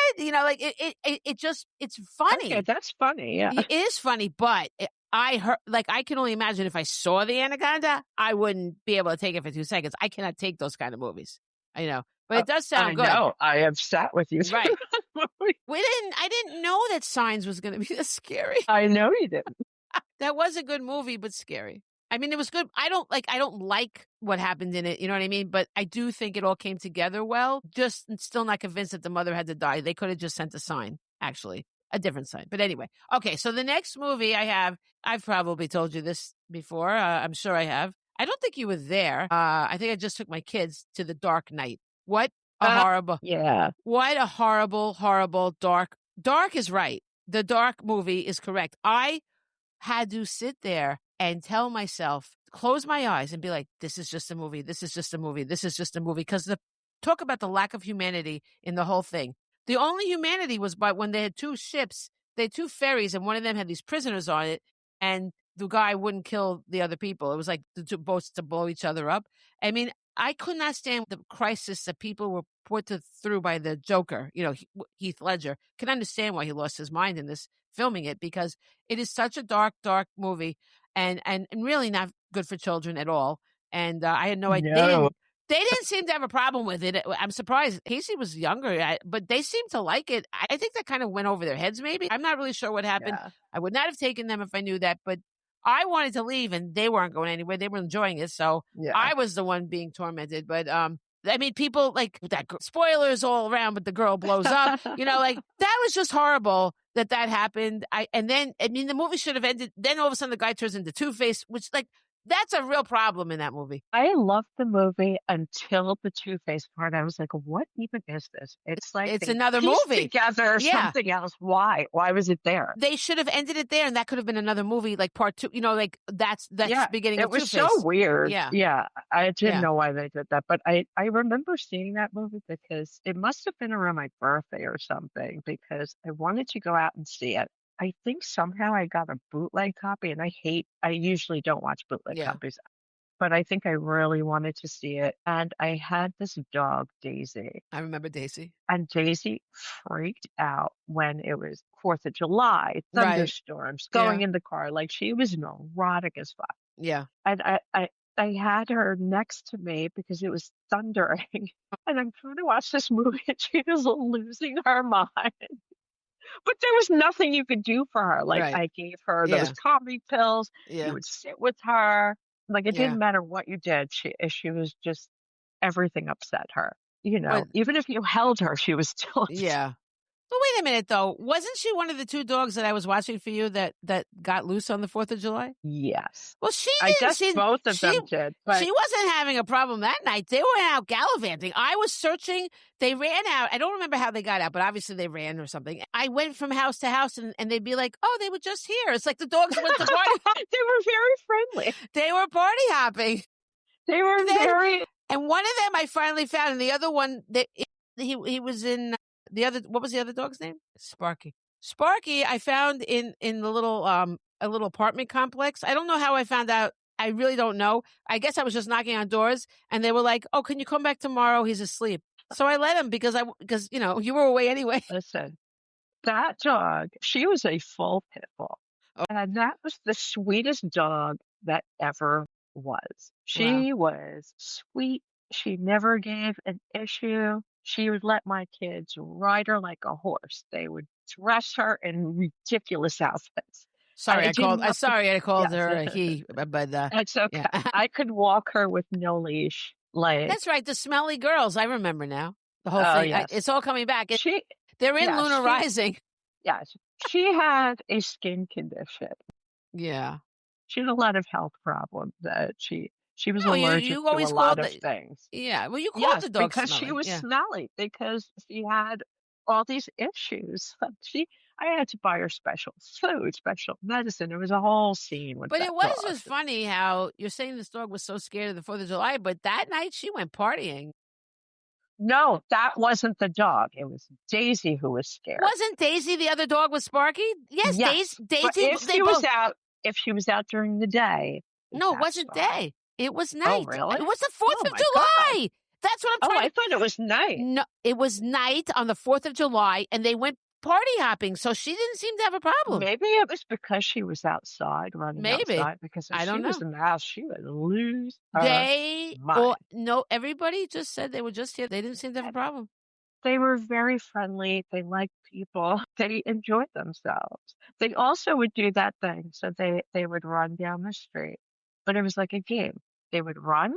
It's funny. Okay, that's funny. Yeah. It is funny, but I heard, like, I can only imagine if I saw the Anaconda, I wouldn't be able to take it for 2 seconds. I cannot take those kind of movies. But it does sound good. I know. I have sat with you. Right. I didn't know that Signs was going to be this scary. I know you didn't. That was a good movie, but scary. I mean, it was good. I don't like what happened in it. You know what I mean? But I do think it all came together well. Just still not convinced that the mother had to die. They could have just sent a sign, actually. A different sign. But anyway. Okay. So the next movie I've probably told you this before. I'm sure I have. I don't think you were there. I think I just took my kids to The Dark Knight. What a horrible. Yeah. What a horrible, horrible dark. Dark is right. The Dark movie is correct. I had to sit there and tell myself, close my eyes and be like, this is just a movie. This is just a movie. This is just a movie. Because talk about the lack of humanity in the whole thing. The only humanity was when they had 2 ships, they had 2 ferries, and one of them had these prisoners on it, and the guy wouldn't kill the other people. It was like the 2 boats to blow each other up. I mean, I could not stand the crisis that people were through by the Joker, Heath Ledger. Can understand why he lost his mind in this filming it, because it is such a dark, dark movie, and really not good for children at all. And I had no idea. No. They didn't seem to have a problem with it. I'm surprised. Casey was younger, but they seemed to like it. I think that kind of went over their heads, maybe. I'm not really sure what happened. Yeah. I would not have taken them if I knew that, but I wanted to leave, and they weren't going anywhere. They were enjoying it, so Yeah. I was the one being tormented. But I mean, people like that. Spoilers all around, but the girl blows up. Like that was just horrible that happened. The movie should have ended. Then all of a sudden, the guy turns into Two-Face, which that's a real problem in that movie. I loved the movie until the Two-Face part. I was like, what even is this? It's like it's they another pieced movie together something else. Why? Why was it there? They should have ended it there, and that could have been another movie, like part 2. That's beginning it of was Two-Face. so weird. Yeah. I didn't know why they did that, but I remember seeing that movie because it must have been around my birthday or something, because I wanted to go out and see it. I think somehow I got a bootleg copy, and I usually don't watch bootleg copies, but I think I really wanted to see it. And I had this dog, Daisy. I remember Daisy. And Daisy freaked out when it was 4th of July, thunderstorms, going in the car. Like, she was neurotic as fuck. Yeah. And I had her next to me because it was thundering. And I'm trying to watch this movie, and she was losing her mind. But there was nothing you could do for her. Like, I gave her those calming pills. You would sit with her. Like, it didn't matter what you did. She was just, everything upset her. Even if you held her, she was still. Yeah. But wait a minute, though. Wasn't she one of the 2 dogs that I was watching for you that got loose on the 4th of July? Yes. Well, she I didn't. guess both of them did. But she wasn't having a problem that night. They were out gallivanting. I was searching. They ran out. I don't remember how they got out, but obviously they ran or something. I went from house to house, and they'd be like, oh, they were just here. It's like the dogs went to party. They were very friendly. They were party hopping. They were very. And one of them I finally found, and the other one, he was in the other. What was the other dog's name? Sparky. Sparky, I found in the little a little apartment complex. I don't know how I found out. I really don't know. I guess I was just knocking on doors, and they were like, "Oh, can you come back tomorrow? He's asleep." So I let him because you were away anyway. Listen, that dog, she was a full pit bull, and that was the sweetest dog that ever was. She was sweet. She never gave an issue. She would let my kids ride her like a horse. They would dress her in ridiculous outfits. Sorry, I called her a he, but it's okay. Yeah. I could walk her with no leash. Like, that's right, the smelly girls. I remember now. The whole thing. Yes. It's all coming back. They're in Lunar Rising. Yes, she had a skin condition. Yeah, she had a lot of health problems that she was allergic to a lot of things. Yeah, well, you called the dog because smelly. She was smelly because she had all these issues. I had to buy her special food, special medicine. It was a whole scene. But it was just funny how you're saying this dog was so scared of the 4th of July, but that night she went partying. No, that wasn't the dog. It was Daisy who was scared. Wasn't Daisy the other dog with Sparky? Yes. Daisy. But if she was out during the day. No, it wasn't day. It was night. Oh, really? It was the 4th of July. God. That's what I'm trying. I thought it was night. No, it was night on the 4th of July, and they went party hopping, so she didn't seem to have a problem. Maybe it was because she was outside running outside, because if she was in the house, she would lose her mind. No, everybody just said they were just here. They didn't seem to have a problem. They were very friendly. They liked people. They enjoyed themselves. They also would do that thing. So they would run down the street, but it was like a game. They would run,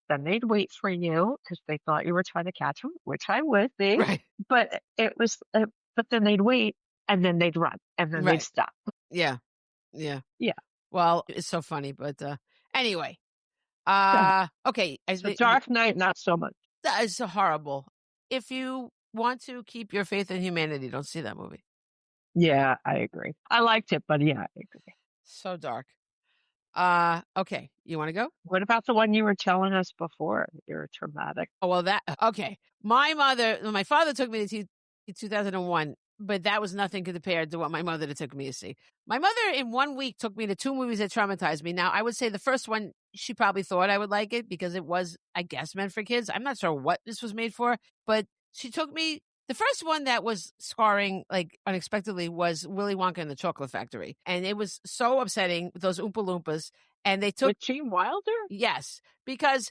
then they'd wait for you because they thought you were trying to catch them, which I would be. Right. But it was. But then they'd wait, and then they'd run, and then they'd stop. Yeah. Well, it's so funny, but anyway. Okay. So Dark Knight, not so much. That is horrible. If you want to keep your faith in humanity, don't see that movie. Yeah, I agree. I liked it, but yeah, I agree. So dark. Okay. You want to go? What about the one you were telling us before? You're traumatic. Oh, well, okay. My father took me to 2001. but that was nothing compared to what my mother took me to see. My mother in 1 week took me to 2 movies that traumatized me. Now, I would say the first one, she probably thought I would like it because it was, I guess, meant for kids. I'm not sure what this was made for, but she took me. The first one that was scarring, like, unexpectedly was Willy Wonka and the Chocolate Factory. And it was so upsetting with those Oompa Loompas. And they took. With Gene Wilder? Yes, because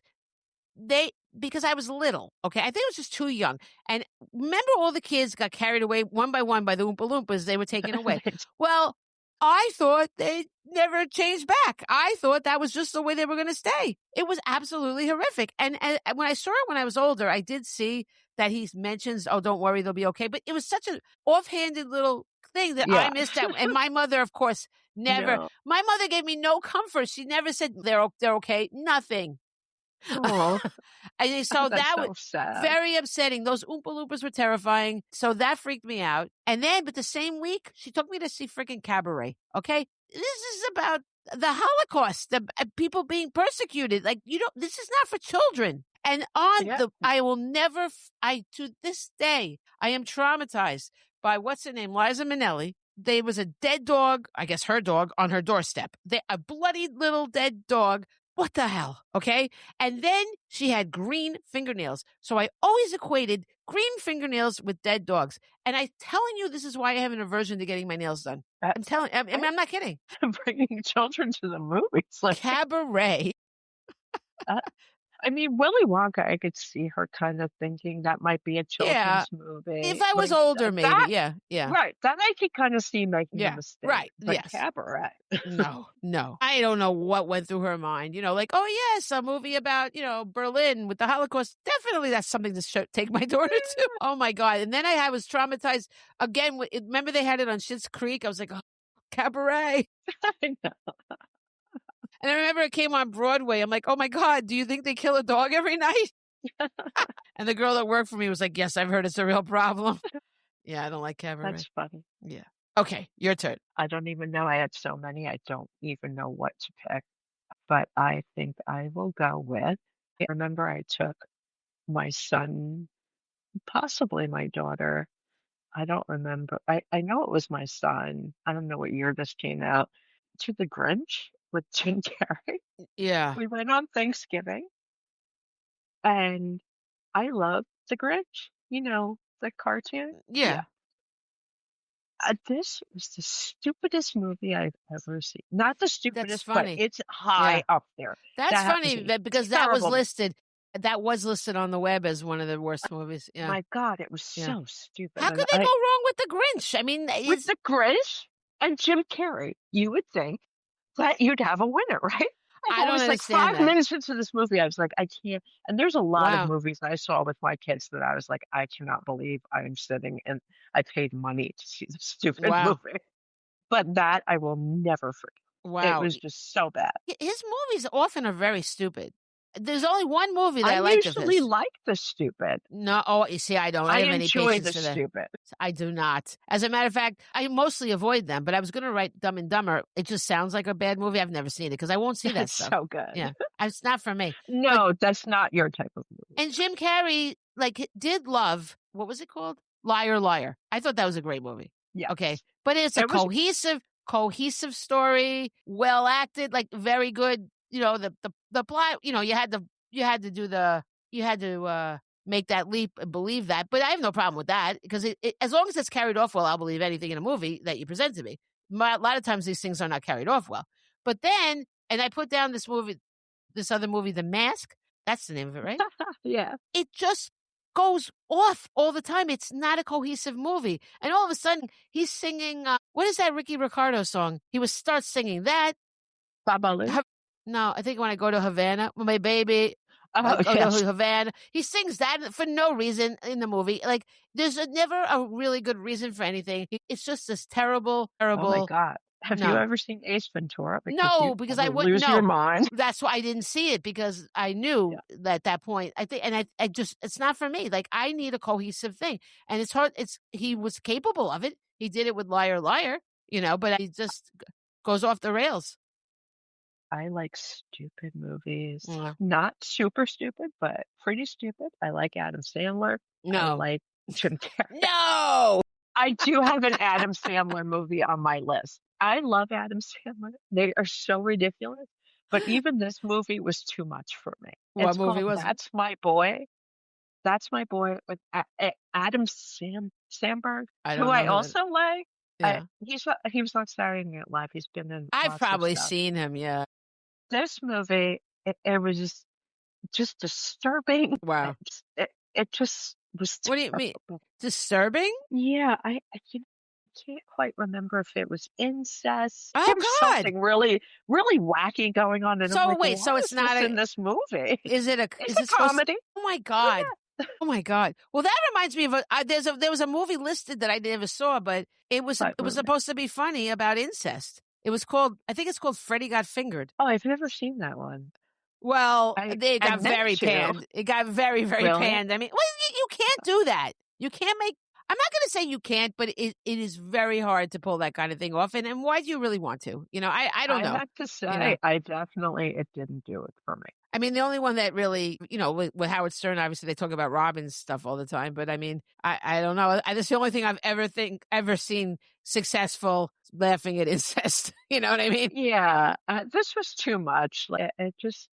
I was little, okay? I think I was just too young. And remember all the kids got carried away one by one by the Oompa Loompas. They were taken away. Well, I thought they never changed back. I thought that was just the way they were going to stay. It was absolutely horrific. And when I saw it when I was older, I did see that he mentions, oh, don't worry, they'll be okay. But it was such an offhanded little thing that I missed out. And my mother, of course, never. No. My mother gave me no comfort. She never said they're okay. Nothing. Oh, And so that's that so was sad. very upsetting. Those Oompa Loompas were terrifying. So that freaked me out. And then, but the same week, she took me to see freaking Cabaret. Okay. This is about the Holocaust, the people being persecuted. Like, this is not for children. And I will never, to this day, I am traumatized by what's her name? Liza Minnelli. There was a dead dog, I guess her dog, on her doorstep. A bloody little dead dog. What the hell? Okay. And then she had green fingernails. So I always equated green fingernails with dead dogs. And I'm telling you, this is why I have an aversion to getting my nails done. I'm not kidding. Bringing children to the movies. Like Cabaret. I mean, Willy Wonka, I could see her kind of thinking that might be a children's movie. If I was older, maybe. Yeah. Right. That I could kind of see making a mistake. Right. But Yes. Cabaret. No. I don't know what went through her mind. Like, oh, yes, a movie about, Berlin with the Holocaust. Definitely that's something to take my daughter to. Oh, my God. And then I was traumatized again. Remember they had it on Schitt's Creek? I was like, oh, Cabaret. I know. And I remember it came on Broadway. I'm like, oh, my God, do you think they kill a dog every night? And the girl that worked for me was like, yes, I've heard it's a real problem. Yeah, I don't like Cabaret. That's funny. Yeah. Okay, your turn. I don't even know. I had so many. I don't even know what to pick. But I think I will go with. I remember I took my son, possibly my daughter. I don't remember. I know it was my son. I don't know what year this came out. To the Grinch with Jim Carrey. Yeah. We went on Thanksgiving, and I love the Grinch. The cartoon. Yeah. This was the stupidest movie I've ever seen. Not the stupidest, but funny. it's high up there. That's funny because that was listed. That was listed on the web as one of the worst movies. Yeah. My God, it was so stupid. How could they go wrong with the Grinch? I mean, with the Grinch and Jim Carrey, you would think that you'd have a winner, right? I don't understand like 5 minutes into this movie, I was like, I can't. And there's a lot of movies I saw with my kids that I was like, I cannot believe I'm sitting and I paid money to see this stupid movie. But that I will never forget. Wow. It was just so bad. His movies often are very stupid. There's only one movie that I like of his. I usually like the stupid. No, you see, I don't. I have any enjoy patience the for that. stupid. I do not. As a matter of fact, I mostly avoid them. But I was going to write Dumb and Dumber. It just sounds like a bad movie. I've never seen it because I won't see that It's stuff. so good. Yeah, it's not for me. No, that's not your type of movie. And Jim Carrey, did love, what was it called? Liar, Liar. I thought that was a great movie. Yeah. Okay, but it's a cohesive story, well acted, very good. The plot. You had to make that leap and believe that. But I have no problem with that because as long as it's carried off well, I'll believe anything in a movie that you present to me. A lot of times these things are not carried off well. But then, and I put down this other movie, The Mask. That's the name of it, right? Yeah. It just goes off all the time. It's not a cohesive movie. And all of a sudden, he's singing, what is that Ricky Ricardo song? He starts singing that. Babalu? No, I think when I go to Havana, my baby, Havana, he sings that for no reason in the movie. There's never a really good reason for anything. It's just this terrible. Oh my God. Have you ever seen Ace Ventura? Because I wouldn't lose your mind. That's why I didn't see it because I knew that at that point, I think, and I just, it's not for me. I need a cohesive thing. And it's hard. He was capable of it. He did it with Liar, Liar, but he just goes off the rails. I like stupid movies. Not super stupid, but pretty stupid. I like Adam Sandler. No. I like Jim Carrey. No. I do have an Adam Sandler movie on my list. I love Adam Sandler. They are so ridiculous, but even this movie was too much for me. What It's movie called was it? That's My Boy. That's My Boy with Adam Sandberg, I who don't know I who that. also like. Yeah. He was on Saturday Night Live. He's been in I've lots of probably stuff. seen him, yeah. This movie, it was just disturbing. Wow. It just was What do you mean? terrible. Disturbing? Yeah, can't quite remember if it was incest. Oh There was God. something really, really wacky going on, and I'm So like, wait, "Why so it's is this not in a this movie?" It's is a it supposed comedy. Oh my God. Yeah, Oh my God. Well, that reminds me of there was a movie listed that I never saw, but but it was supposed to be funny about incest. It was called I think it's called Freddy Got Fingered. oh, I've never seen that one. Well, they I got meant very to. panned. It got very, very Really? panned. I mean, well, you can't do that. You can't make I'm not gonna say you can't, but it is very hard to pull that kind of thing off, and why do you really want to? I don't I know, have to you know? say, I definitely it didn't do it for me. I mean, the only one that really, with Howard Stern, obviously they talk about Robin's stuff all the time, but I mean, I don't know. That's the only thing I've ever seen successful laughing at incest. You know what I mean? Yeah, this was too much. Like, it just,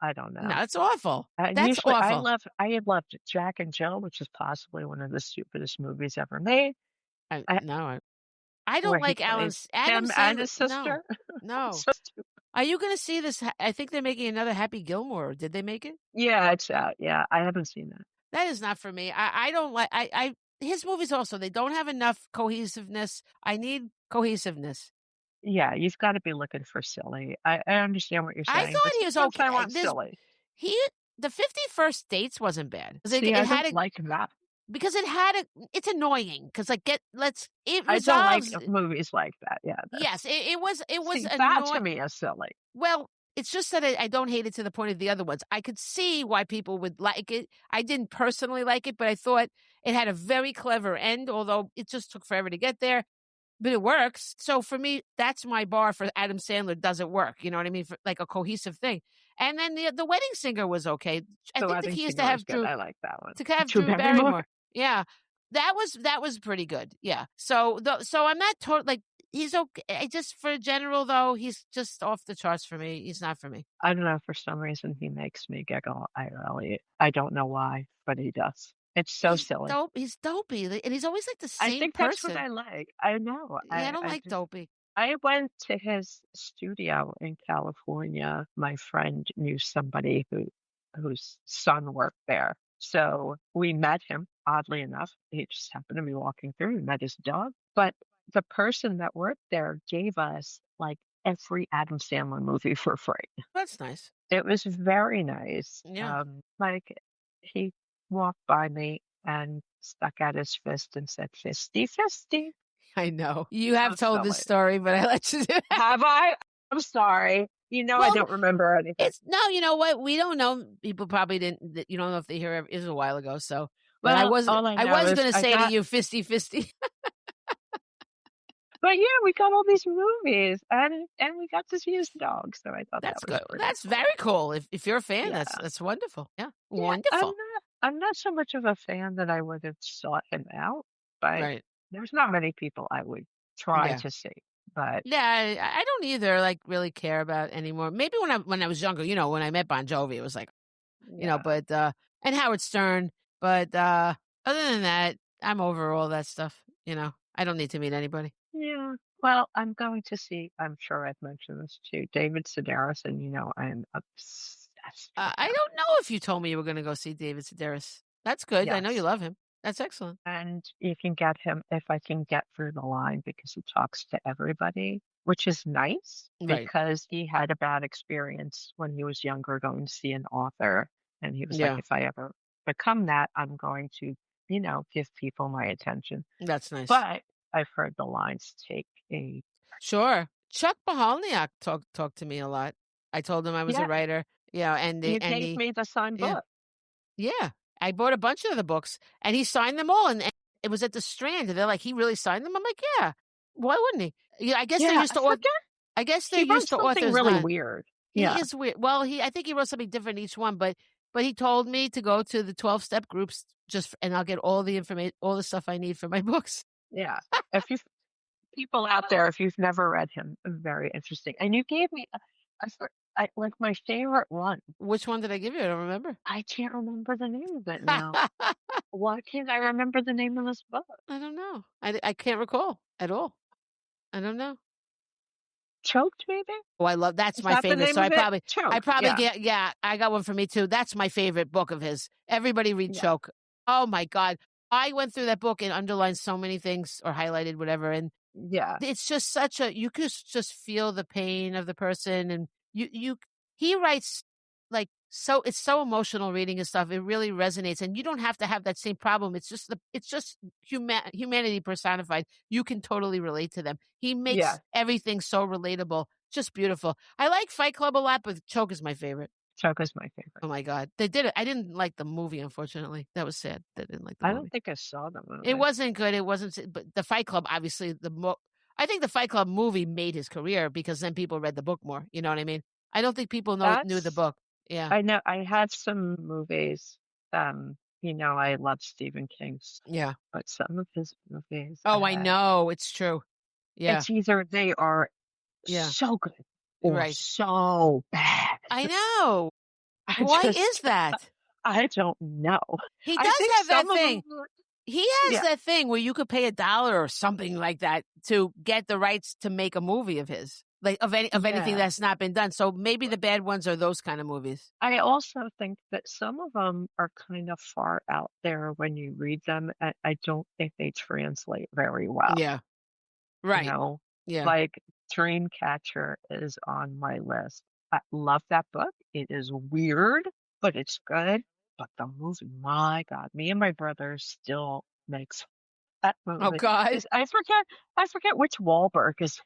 I don't No, know. that's awful. That's Usually, awful. I had loved Jack and Jill, which is possibly one of the stupidest movies ever made. I, I, no, I where don't he like plays Adam him and Sandler. his No, sister. no. So stupid. Are you going to see this? I think they're making another Happy Gilmore. Did they make it? Yeah, it's out. Yeah, I haven't seen that. That is not for me. I don't like, his movies also, they don't have enough cohesiveness. I need cohesiveness. Yeah, you've got to be looking for silly. I understand what you're I saying, but thought he was sometimes I okay. want silly. He, the 51st Dates wasn't bad. 'Cause See, I it don't had a, like that. because it's annoying. Cause like, it I don't like resolves. movies like that. Yeah, Yes, it was see, that to annoying. me is silly. Well, it's just that I don't hate it to the point of the other ones. I could see why people would like it. I didn't personally like it, but I thought it had a very clever end, although it just took forever to get there. But it works. So for me, that's my bar for Adam Sandler. Does it work? You know what I mean? For like a cohesive thing. And then the Wedding Singer was okay. I The think the Wedding key is Singer is good. I like that one. Drew Drew Barrymore. Barrymore. Yeah, that was pretty good. Yeah. So I'm not totally like he's okay. I just for general though, he's just off the charts for me. He's not for me. I don't know, for some reason he makes me giggle. I don't know why, but he does. It's so silly. He's dopey, and he's always like the I same think that's what person. I like. I know. Yeah, I don't like dopey. I went to his studio in California. My friend knew somebody whose son worked there. So we met him, oddly enough. He just happened to be walking through. We met his dog. But the person that worked there gave us like every Adam Sandler movie for free. That's nice. It was very nice. Yeah. Like he walked by me and stuck out his fist and said, "Fisty, fisty." I know. You So have told this silly. story, but I let you do it. Have I? I'm sorry. You know I Well, don't remember anything. it's no, you know what? We don't know. People probably didn't. You don't know if they hear it. It was a while ago. So, but Well, all I I know was is going to I say to got you, fisty, fisty. but yeah, we got all these movies and we got to see his dog, so I thought that That's was good. pretty That's cool. very cool. If you're a fan, Yeah. that's wonderful. Yeah, Yeah, wonderful. I'm not so much of a fan that I would have sought him out, but Right. there's not many people I would try Yeah. to see. But Yeah, I don't either. Like really care about anymore. Maybe when I was younger, when I met Bon Jovi, it was like, yeah. but and Howard Stern. But other than that, I'm over all that stuff. I don't need to meet anybody. Yeah. Well, I'm going to see, I'm sure I've mentioned this too, David Sedaris, and I'm obsessed with I him. don't know if you told me you were going to go see David Sedaris. That's good. I know you Yes. love him. That's excellent. And you can get him if I can get through the line because he talks to everybody, which is nice Right. because he had a bad experience when he was younger going to see an author. And he was like, Yeah. if I ever become that, I'm going to, give people my attention. That's nice. But I've heard the lines take a Sure. Chuck Pahalniak talked to me a lot. I told him I was a yeah. writer. Yeah, and You gave me the signed yeah. book. Yeah. I bought a bunch of the books and he signed them all and it was at the Strand and they're like, he really signed them? I'm like, yeah. Why wouldn't he? Yeah, I guess they're Yeah, used to I guess they're he wrote used to something authors really not. weird. He Yeah. is weird. Well, I think he wrote something different each one, but he told me to go to the 12-step groups and I'll get all the information, all the stuff I need for my books. Yeah. If you people out there, if you've never read him, very interesting. And you gave me like my favorite one. Which one did I give you? I don't remember. I can't remember the name of it now. I Why can't I remember the name of this book? don't know. I can't recall at all. I don't know. Choked, maybe? Oh, I love that's Is my that the favorite. name So of it? I Choked. probably Yeah. get I got one for me too. That's my favorite book of his. Everybody read Yeah. Choke. Oh my God. I went through that book and underlined so many things or highlighted whatever. And Yeah. it's just such a you could just feel the pain of the person and you he writes like so it's so emotional reading his stuff. It really resonates and you don't have to have that same problem. It's just humanity personified. You can totally relate to them. He Yeah. makes everything so relatable. Just beautiful. I like Fight Club a lot, but Choke is my favorite. Choke is my favorite. Oh my God. They did it. I didn't like the movie, unfortunately. That was sad. I didn't like the I movie. don't think I saw the It movie. wasn't good. It wasn't, but the Fight Club, obviously, I think the Fight Club movie made his career because then people read the book more. You know what I mean? I don't think people knew the That's book. Yeah. I know I have some movies. I love Stephen King, Yeah. but some of his movies, Oh, I know. It's true. Yeah. it's either they are Yeah. so good or Right. so bad. I know. I Why is just that? I don't know. He I does think have that some of thing. them were He has yeah, that thing where you could pay $1 or something like that to get the rights to make a movie of his, like of anything yeah. that's not been done. So maybe the bad ones are those kind of movies. I also think that some of them are kind of far out there when you read them. I don't think they translate very well. Yeah. You Right. know, Yeah. like Dreamcatcher is on my list. I love that book. It is weird, but it's good. But the movie, my God, me and my brother still makes that Oh movie. God. Is I forget which Wahlberg is,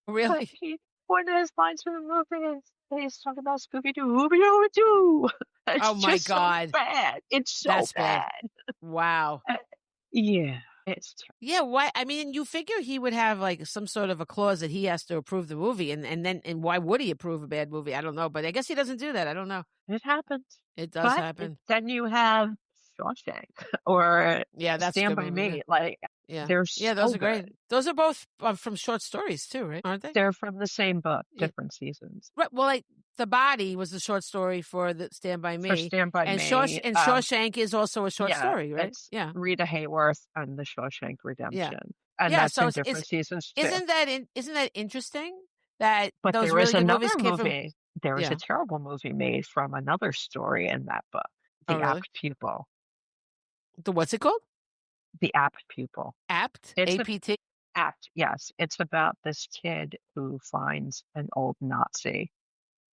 but Really? one of his lines from the movie is he's talking about Scooby Doo, Ooby Dooby Doo. It's Oh my just so God. bad. It's so That's bad. bad. Wow. Uh, yeah, it's Yeah, why I mean, you figure he would have like some sort of a clause that he has to approve the movie and why would he approve a bad movie? I don't know, but I guess he doesn't do that. I don't know. It happens. It does But happen. then you have Shawshank or Yeah, that's a Stand good By movie. Yeah. Me. Like, Yeah. they're Yeah, those so are great. good. Those are both from short stories too, right? Aren't they? They're from the same book, Yeah. different seasons. Right. Well, like The Body was the short story for the Stand By For Me, Stand By and Me, Shawshank is also a short yeah, story, right? it's Yeah. Rita Hayworth and The Shawshank Yeah. Redemption. And Yeah. that's So in different seasons too. isn't that interesting that But those there is really good another movies came from? movie. There is a Yeah. terrible movie made from another story in that book, Oh, The really? Apt Pupil. The what's it called? The Apt Pupil. Apt? It's a APT? apt, yes. It's about this kid who finds an old Nazi.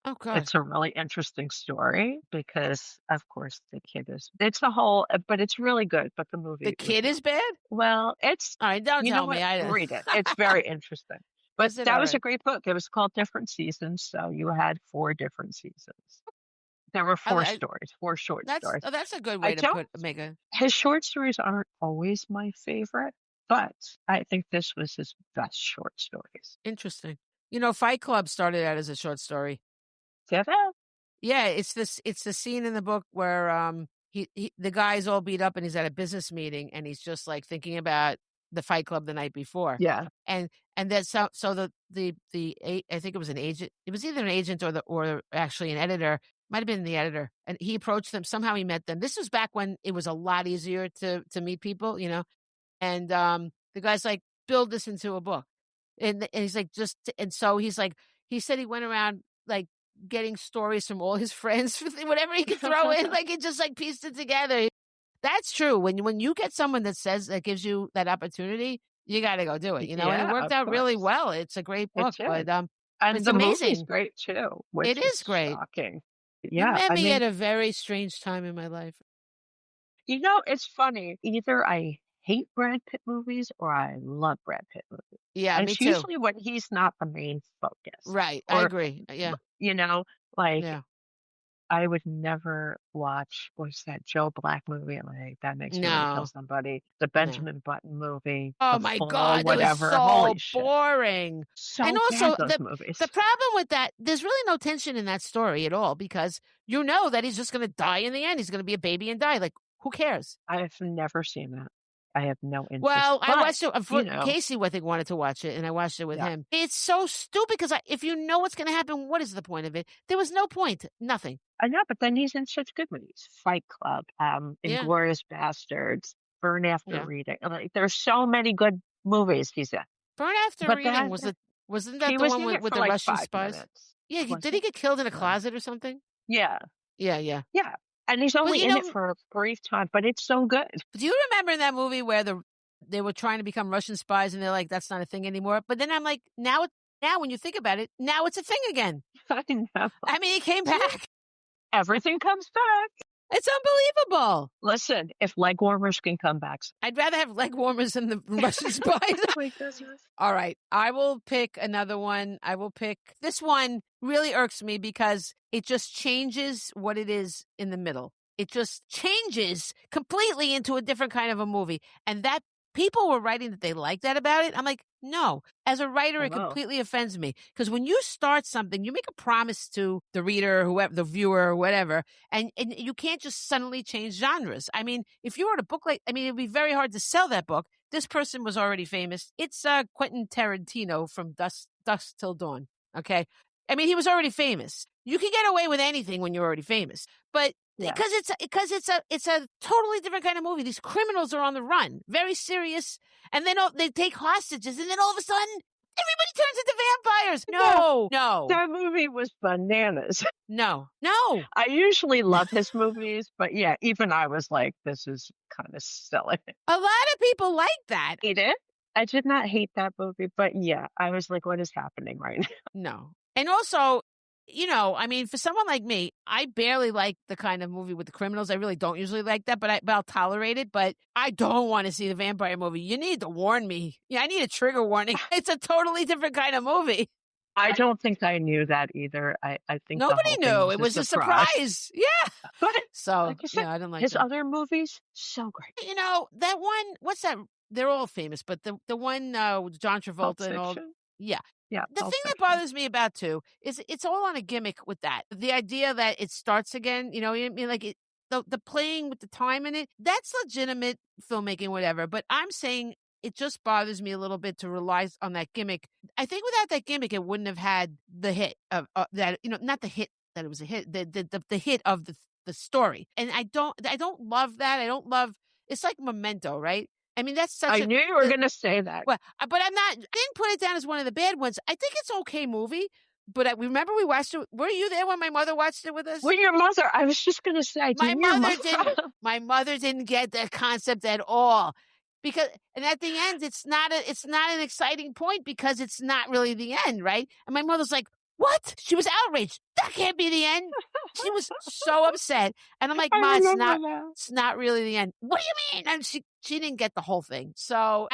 Oh God. It's a really interesting story because, of course, the kid is. It's a whole, but it's really good. But the The movie was kid not. is bad? Well, it's. All right, don't You know tell me. what? I Read it. It's very interesting. But is it that all was a right? great book. It was called Different Seasons, so you had 4 different seasons. There were four I stories, 4 short stories. that's a good I way to don't. make a His short stories aren't always my favorite, but I think this was his best short stories. interesting. You know, Fight Club started out as a short story. Did it? Yeah, it's the scene in the book where the guy's all beat up and he's at a business meeting and he's just like thinking about the Fight Club the night before. Yeah. And that's so I think it was an agent. It was either an agent or actually an editor. Might have been the editor. And he approached them. Somehow he met them. This was back when it was a lot easier to meet people, you know. And the guy's like, build this into a book. And he's like, and so he's like, he said he went around like getting stories from all his friends, whatever he could throw in, like it just like pieced it together. That's true. When you get someone that gives you that opportunity, you got to go do it, you know. And it Yeah, worked of out really course. well. It's a great It book, but did. And it's the movie's amazing. great too, It which is is great. shocking. You Yeah, met I me mean, at a very strange time in my life. it's funny. Either I hate Brad Pitt movies or I love Brad Pitt movies. Yeah, And me it's too. usually when he's not the main focus. Right, I Or, agree. Yeah, you know, like yeah. I would never watch what's that Joe Black movie? Like that makes me want to kill No, somebody. The no. Benjamin Button movie, Oh The my Fall, God, it was whatever. so Holy shit. boring. And So bad also those the movies. problem with that, there's really no tension in that story at all because you know that he's just going to die in the end. He's going to be a baby and die. Like, who cares? I've never seen that. I have no interest. Well, I But, watched it for Casey, I think, wanted to watch it, and I watched it with him. It's so stupid because if you know what's going to happen, what is the point of it? There was no point. Nothing. I know, but then he's in such good movies. Fight Club, Inglourious Bastards, Burn After Reading. Like, there's so many good movies he's in. Burn After Reading wasn't that he the was one in it with for the like Russian 5 spies? minutes. Yeah, did he get killed in a closet or something? Yeah. Yeah. And he's only in it for a brief time, but it's so good. Do you remember in that movie where they were trying to become Russian spies and they're like, that's not a thing anymore? But then I'm like, now when you think about it, now it's a thing again. I know. I mean, he came back. Everything comes back. It's unbelievable. Listen, if leg warmers can come back. I'd rather have leg warmers than the Russian spies. Oh my goodness. All right. I will pick another one. I will pick this one. Really irks me because it just changes what it is in the middle. It just changes completely into a different kind of a movie. And that people were writing that they like that about it. I'm like, no. As a writer, it completely offends me. Because when you start something, you make a promise to the reader, whoever, the viewer, or whatever, and you can't just suddenly change genres. I mean, if you wrote a book it'd be very hard to sell that book. This person was already famous. It's Quentin Tarantino from Dusk Till Dawn. Okay. I mean, he was already famous. You can get away with anything when you're already famous, but because it's a totally different kind of movie. These criminals are on the run, very serious, and then they take hostages, and then all of a sudden, everybody turns into vampires. No. That movie was bananas. No. I usually love his movies, but even I was like, this is kind of silly. A lot of people like that. Hate it. I did not hate that movie, but I was like, what is happening right now? No. And also, I mean, for someone like me, I barely like the kind of movie with the criminals. I really don't usually like that, but I'll tolerate it. But I don't want to see the vampire movie. You need to warn me. Yeah, I need a trigger warning. It's a totally different kind of movie. I don't think I knew that either. I think nobody knew. It was a surprise. Yeah. But so, like I said, I didn't like his that. other movies, so great. That one, what's that? They're all famous, but the one John Travolta and all. Yeah. Yeah. The thing that bothers me about too is it's all on a gimmick with that. The idea that it starts again, I mean, like the playing with the time in it, that's legitimate filmmaking, whatever. But I'm saying it just bothers me a little bit to rely on that gimmick. I think without that gimmick, it wouldn't have had the hit of that, not the hit that it was a hit, the hit of the story. And I don't love that. I don't love, it's like Memento, right? I mean, that's such I knew you were going to say that. Well, but I didn't put it down as one of the bad ones. I think it's an okay movie, but remember we watched it. Were you there when my mother watched it with us? With your mother. I was just going to say, my mother didn't get the concept at all. And at the end, it's not an exciting point because it's not really the end, right? And my mother's like, what? She was outraged. That can't be the end. She was so upset. And I'm like, Ma, it's not really the end. What do you mean? And she didn't get the whole thing. So,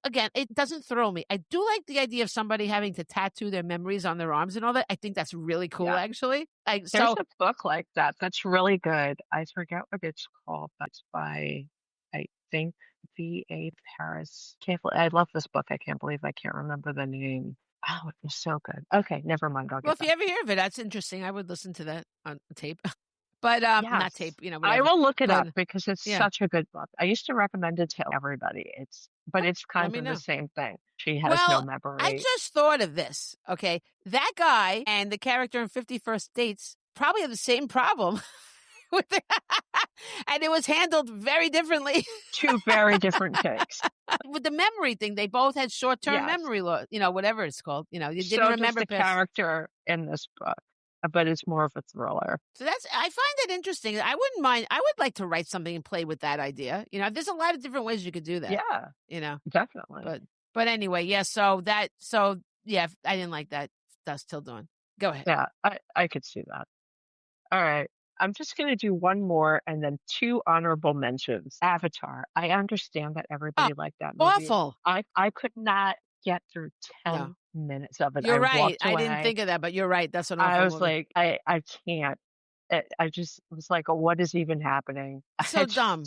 again, it doesn't thrill me. I do like the idea of somebody having to tattoo their memories on their arms and all that. I think that's really cool, actually. There's a book like that. That's really good. I forget what it's called. That's by, I think, V.A. Paris. I love this book. I can't believe I can't remember the name. Oh, it was so good. Okay, never mind. Well, if you ever hear of it, that's interesting. I would listen to that on tape. But not tape, whatever. I will look it up because it's such a good book. I used to recommend it to everybody. It's kind of the same thing. She has no memory. I just thought of this. Okay, that guy and the character in 50 First Dates probably have the same problem. And it was handled very differently. Two very different takes. With the memory thing, they both had short-term memory loss, whatever it's called. You didn't remember the character in this book, but it's more of a thriller. So I find it interesting. I wouldn't mind. I would like to write something and play with that idea. There's a lot of different ways you could do that. Yeah. Definitely. But anyway, I didn't like that. Dusk Till Dawn. Go ahead. Yeah, I could see that. All right. I'm just going to do one more and then 2 honorable mentions. Avatar. I understand that everybody liked that movie. Awful. I could not get through 10 minutes of it. You're right. I didn't think of that, but you're right. That's what I was like, I can't. I just was like, what is even happening? So dumb.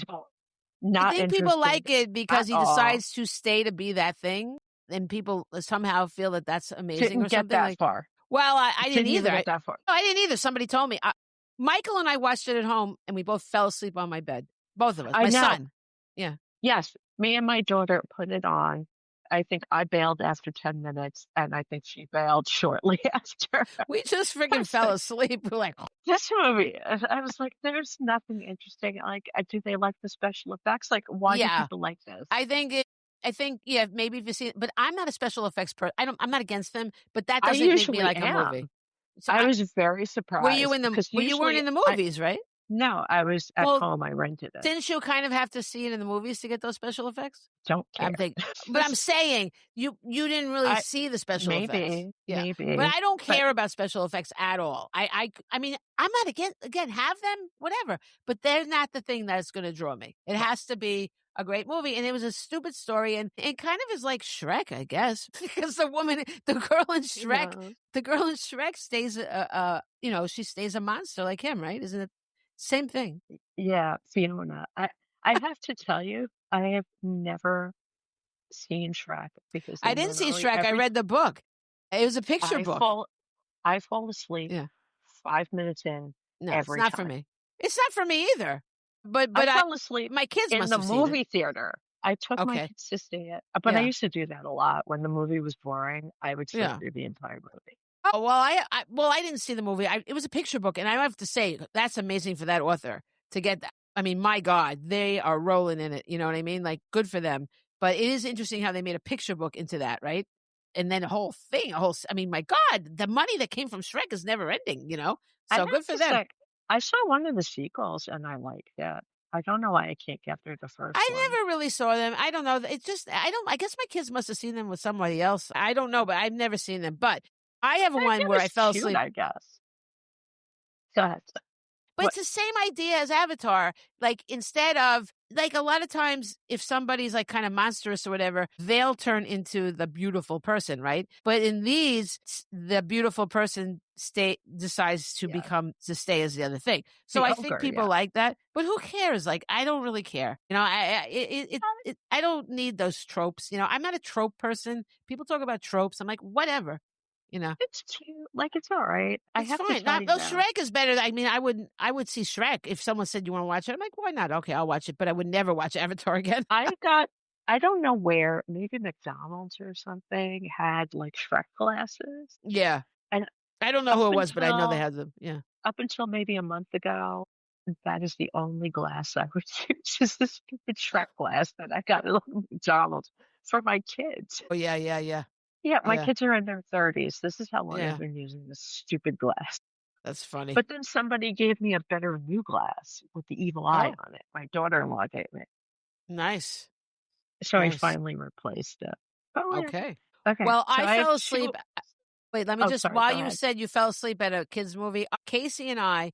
Not I think people like it because he decides to stay to be that thing, and people somehow feel that that's amazing. Didn't or get something that far. Well, I didn't either. Get that far. I didn't either. Somebody told me. Michael and I watched it at home, and we both fell asleep on my bed. Both of us. My son. Yeah. Yes. Me and my daughter put it on. I think I bailed after 10 minutes, and I think she bailed shortly after. We just I freaking was fell like, asleep. We're like, "This movie," I was like, "There's nothing interesting." Like, do they like the special effects? Like, why do yeah. people like this? I think it I think, yeah, maybe if you see it, but I'm not a special effects I'm not against them, but that I doesn't make me usually like a movie. am. So I I was very surprised because well, you weren't usually in the I movies, right? no, I was at Well, home, I rented it. didn't you kind of have to see it in the movies to get those special effects? Don't I'm care. thinking, but I'm saying you didn't really I see the special effects. maybe, Yeah. But maybe, I don't but care about special effects at all. I mean, I'm not again, have them, whatever, but they're not the thing that's gonna draw me. It right, has to be a great movie, and it was a stupid story, and it kind of is like Shrek, I guess, because no. the girl in Shrek stays she stays a monster like him, right? Isn't it same thing? Yeah, Fiona. I have to tell you, I have never seen Shrek because I didn't see literally Shrek, I every read the book. It was a picture I book. fall I fall asleep Yeah. 5 minutes in No, it's every not for time. me. It's not for me either. I I fell asleep my kids in must the have seen it. movie theater. I took my Okay. kids to see it, but I Yeah. used to do that a lot. When the movie was boring, I would sit Yeah. through the entire movie. Oh, well, I didn't see the movie. It was a picture book, and I have to say, that's amazing for that author to get that. I mean, my God, they are rolling in it, you know what I mean? Like, good for them. But it is interesting how they made a picture book into that, right? And then I mean, my God, the money that came from Shrek is never ending, you know? I So good have for to them. say, I saw one of the sequels and I liked it. I don't know why I can't get through the first I one. never really saw them. I don't know. It's just I guess my kids must have seen them with somebody else. I don't know, but I've never seen them. But I have one It where I was fell cute, asleep. I guess. Go ahead. But What? it's the same idea as Avatar. Like, instead of like, a lot of times if somebody's like kind of monstrous or whatever, they'll turn into the beautiful person, right? But in these, the beautiful person decides Yeah, to stay as the other thing. So the I think ogre, people yeah. like that. But who cares? Like, I don't really care. You know, I don't need those tropes. You know, I'm not a trope person. People talk about tropes. I'm like, whatever. You know. It's cute, like, it's alright. I It's have to fine. tell Not you no, though, Shrek is better. I mean, I would see Shrek if someone said, "You wanna watch it?" I'm like, "Why not? Okay, I'll watch it," but I would never watch Avatar again. I don't know where, maybe McDonald's or something had, like, Shrek glasses, Yeah. and I don't know up who it was, but I know they until had them. Yeah. up until maybe a month ago, that is the only glass I would use is the stupid Shrek glass that I got at McDonald's for my kids. Oh, yeah, yeah, yeah. Yeah, my Yeah. kids are in their 30s. This is how long I've Yeah. been using this stupid glass. That's funny. But then somebody gave me a better new glass with the evil eye Oh, on it. My daughter-in-law gave me. nice. So I Nice. finally replaced it. Oh, yeah. Okay. Okay, Well, so I I have fell 2. asleep wait, let me Oh, just sorry, while go you ahead. said you fell asleep at a kids movie, Casey and I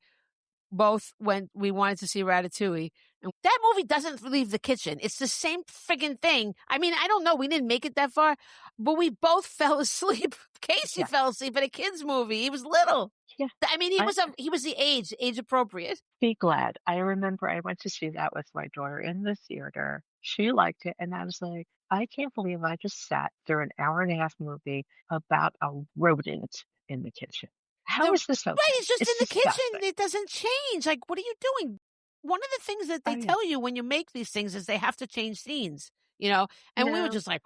both went we wanted to see Ratatouille, and that movie doesn't leave the kitchen. It's the same friggin' thing. I mean, I don't know, we didn't make it that far, but we both fell asleep. Casey Yeah, fell asleep at a kid's movie. He was little. yeah. I mean, I he was the age appropriate. be glad. I remember I went to see that with my daughter in the theater. She liked it, and I was like, "I can't believe I just sat through an hour-and-a-half movie about a rodent in the kitchen. How is this Right, okay? it's just in It's the kitchen. disgusting." It doesn't change. Like, what are you doing? One of the things that Oh, they yeah. tell you when you make these things is they have to change scenes, you know? And we were No. just like,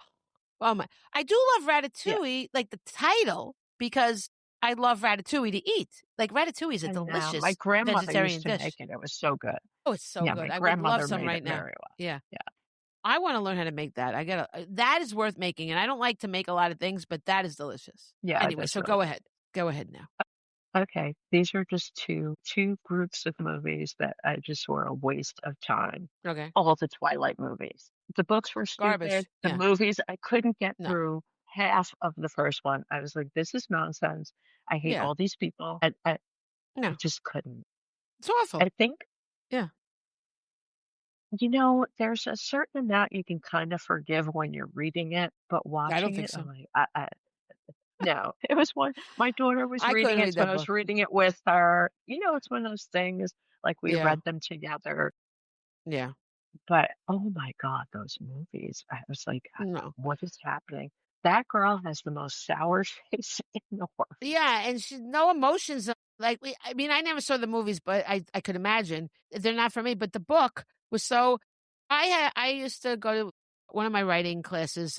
oh my. I do love Yeah, Ratatouille, like the title, because I love Ratatouille to eat. Like, Ratatouille is a I know. My delicious grandmother used vegetarian to make dish. it. It was so good. Oh, it's so Yeah, my good. I would love grandmother some made it right now. very well. Yeah. Yeah. I want to learn how to make that. that is worth making. And I don't like to make a lot of things, but that is delicious. Yeah, Anyway, that's so really go good. ahead. Go ahead now. Okay, these are just two groups of movies that I just were a waste of time. Okay. All the Twilight movies. The books were stupid. Garbage. The Yeah. movies, I couldn't get No. through half of the first one. I was like, "This is nonsense. I hate Yeah. all these people." I No. just couldn't. It's awful. I think, Yeah. there's a certain amount you can kind of forgive when you're reading it, but I don't watching think it, I'm so. like, no. It was one my daughter was I reading couldn't it, read so that I was book. reading it with her. It's one of those things, like, we Yeah. read them together, Yeah. but, oh my god, those movies, I was like, No. "What is happening?" That girl has the most sour face in the world. Yeah, and she no emotions. Like, I mean, I never saw the movies, but I could imagine they're not for me. But the book was so. I used to go to one of my writing classes,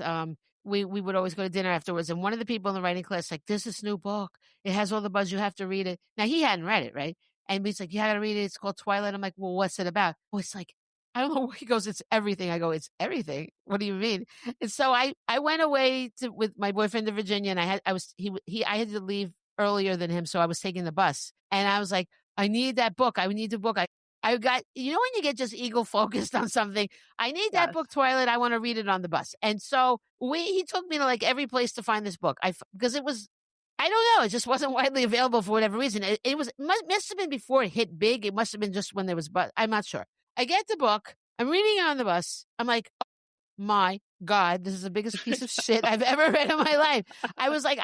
we would always go to dinner afterwards, and one of the people in the writing class like, "There's this new book. It has all the buzz. You have to read it." Now he hadn't read it, right? And he's like, "You gotta read it. It's called Twilight." I'm like, "Well, what's it about?" Oh, it's like, I don't know. He goes, "It's everything." I go, "It's everything. What do you mean?" And so I went away with my boyfriend to Virginia, and I had to leave earlier than him, so I was taking the bus, and I was like, "I need that book. I need the book." I got, you know, when you get just eagle focused on something, I need that Yes. book, Twilight. I want to read it on the bus. And so he took me to like every place to find this book. Because it was, I don't know, it just wasn't widely available for whatever reason. It must have been before it hit big. It must have been just when there was, but I'm not sure. I get the book. I'm reading it on the bus. I'm like, oh my God, this is the biggest piece of shit I've ever read in my life. I was like,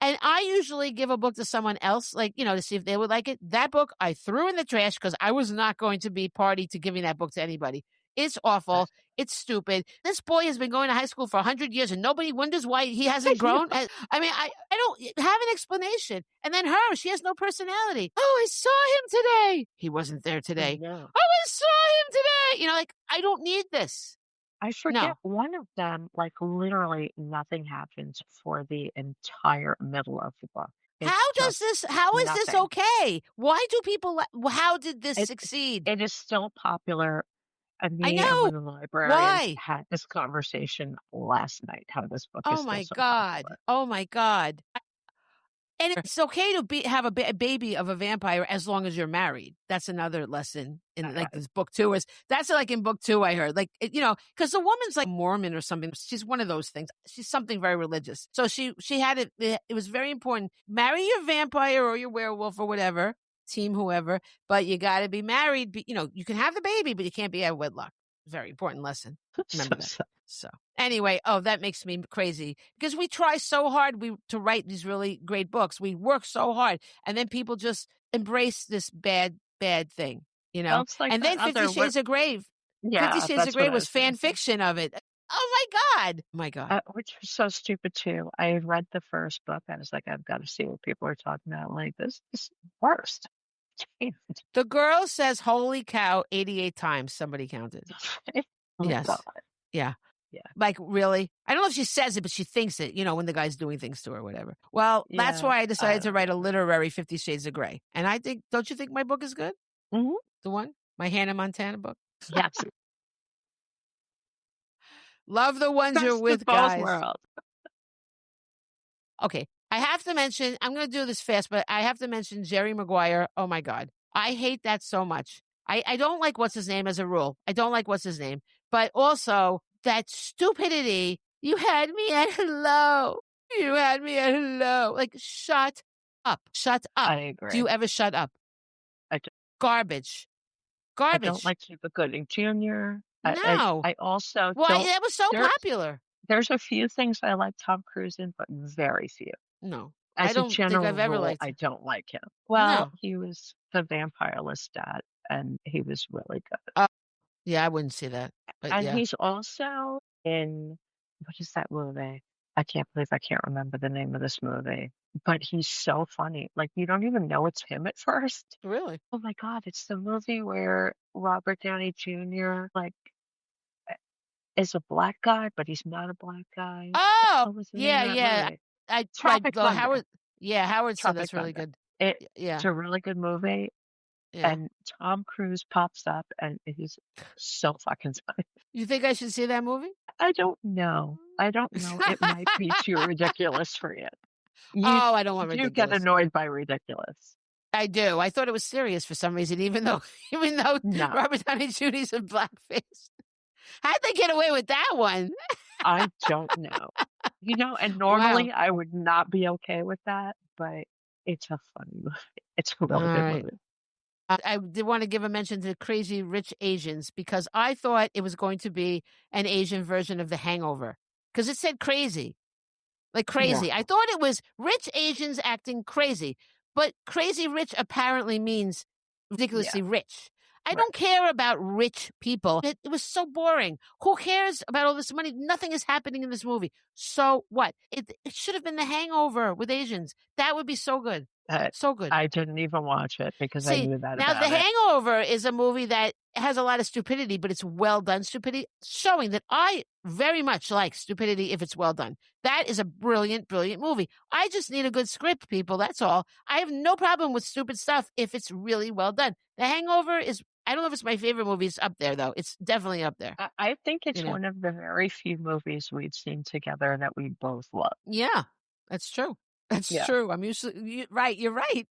and I usually give a book to someone else, like, you know, to see if they would like it. That book I threw in the trash because I was not going to be party to giving that book to anybody. It's awful. It's stupid. This boy has been going to high school for 100 years and nobody wonders why he hasn't grown. I mean, I don't have an explanation. And then she has no personality. Oh, I saw him today. He wasn't there today. No. Oh, I saw him today. You know, like, I don't need this. I forget No. one of them, like literally nothing happens for the entire middle of the book. It's just How is this nothing. okay? Why do people, how did this succeed? It is still popular. And I me and know. one of the librarians Why? had this conversation last night, how this book is Oh still my so God. popular. Oh my God. And it's okay to have a baby of a vampire as long as you're married. That's another lesson in like this book too. That's like in book 2 I heard, like, you know, because the woman's like Mormon or something. She's one of those things. She's something very religious. So she had it. It was very important. Marry your vampire or your werewolf or whatever, team whoever, but you got to be married. You know, you can have the baby, but you can't be out of wedlock. Very important lesson. Remember that. So anyway, that makes me crazy because we try so hard to write these really great books. We work so hard, and then people just embrace this bad thing, you know. Well, it's like And then that 50 other Shades of Grey. 50 yeah, Shades of that's what Grey I was was gonna fan say. fiction of it. Oh my God. Oh my God. Which was so stupid too. I read the first book. I was like, I've got to see what people are talking about. Like, this is worst. The girl says, "Holy cow," 88 times. Somebody counted. Oh Yes. God. Yeah. Yeah. Like, really? I don't know if she says it, but she thinks it, you know, when the guy's doing things to her or whatever. Well, that's Yeah. why I I decided to don't write a know. literary 50 Shades of Grey. And I think, don't you think my book is good? Hmm. The one? My Hannah Montana book? Yes. Love the ones you're Best of with, both guys. worlds. Okay. I have to mention, I'm going to do this fast, but I have to mention Jerry Maguire. Oh my God. I hate that so much. I don't like what's his name as a rule. I don't like what's his name. But also that stupidity. You had me at hello. You had me at hello. Like, shut up. Shut up. I agree. Do you ever shut up? I do. Garbage. I Garbage. don't like Cuba Gooding Jr. No. I also Why? don't. That was so popular. There's a few things I like Tom Cruise in, but very few. No. I As a don't think general I've ever rule, liked I him. don't like him. Well, No. he was the vampire Lestat, and he was really good. Yeah, I wouldn't see that. But And yeah. he's also in, what is that movie? I can't believe I can't remember the name of this movie. But he's so funny. Like, you don't even know it's him at first. Really? Oh my God, it's the movie where Robert Downey Jr. like is a black guy, but he's not a black guy. Oh, What was the name yeah, of that yeah. movie? I Tropic Thunder. Howard. Yeah, Howard said Tropic that's really Thunder. good. It's Yeah. a really good movie. Yeah. And Tom Cruise pops up and he's so fucking funny. You think I should see that movie? I don't know. It might be too ridiculous for you. I don't want You ridiculous. get annoyed by ridiculous. I do. I thought it was serious for some reason, even though No. Robert Downey Jr.'s in blackface. How'd they get away with that one? I don't know. And normally I would not be okay with that, but it's a funny movie. It's a really good movie. I did want to give a mention to Crazy Rich Asians because I thought it was going to be an Asian version of The Hangover because it said crazy, like crazy. Yeah. I thought it was rich Asians acting crazy, but crazy rich apparently means ridiculously rich. I don't care about rich people. It was so boring. Who cares about all this money? Nothing is happening in this movie. So what? It should have been The Hangover with Asians. That would be so good. So good. I didn't even watch it because I See, knew that now The about it. Hangover is a movie that has a lot of stupidity, but it's well done stupidity, showing that I very much like stupidity if it's well done. That is a brilliant, brilliant movie. I just need a good script, people. That's all. I have no problem with stupid stuff if it's really well done. The Hangover is, I don't know if it's my favorite movie. It's up there, though. It's definitely up there, I think you it's know? one of the very few movies we've seen together that we both love. Yeah, that's true. That's Yeah. true. Right. You're right.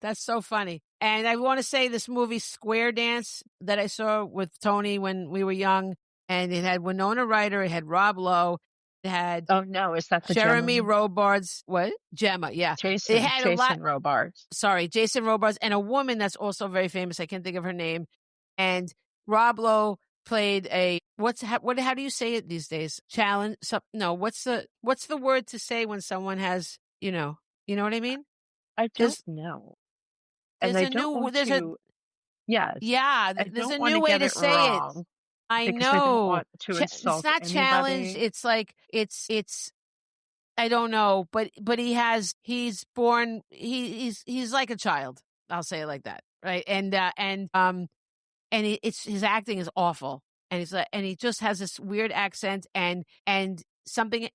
That's so funny. And I want to say this movie Square Dance that I saw with Tony when we were young, and it had Winona Ryder, it had Rob Lowe, it had Oh, no, is that the Gemma Jeremy movie? Robards, what? Gemma, yeah. It had a lot, Jason Robards. sorry, Jason Robards, and a woman that's also very famous. I can't think of her name. And Rob Lowe played a how do you say it these days? Challenge? No, what's the word to say when someone has, you know what I mean? I don't There's know, and there's I a don't new want there's a to yes, Yeah, I there's don't a wanna new way get to it say it. wrong I because I don't know. want to It's insult not challenged. anybody. It's like it's I don't know, but he's born he's like a child. I'll say it like that, right? It's his acting is awful, and he's like, and he just has this weird accent, and something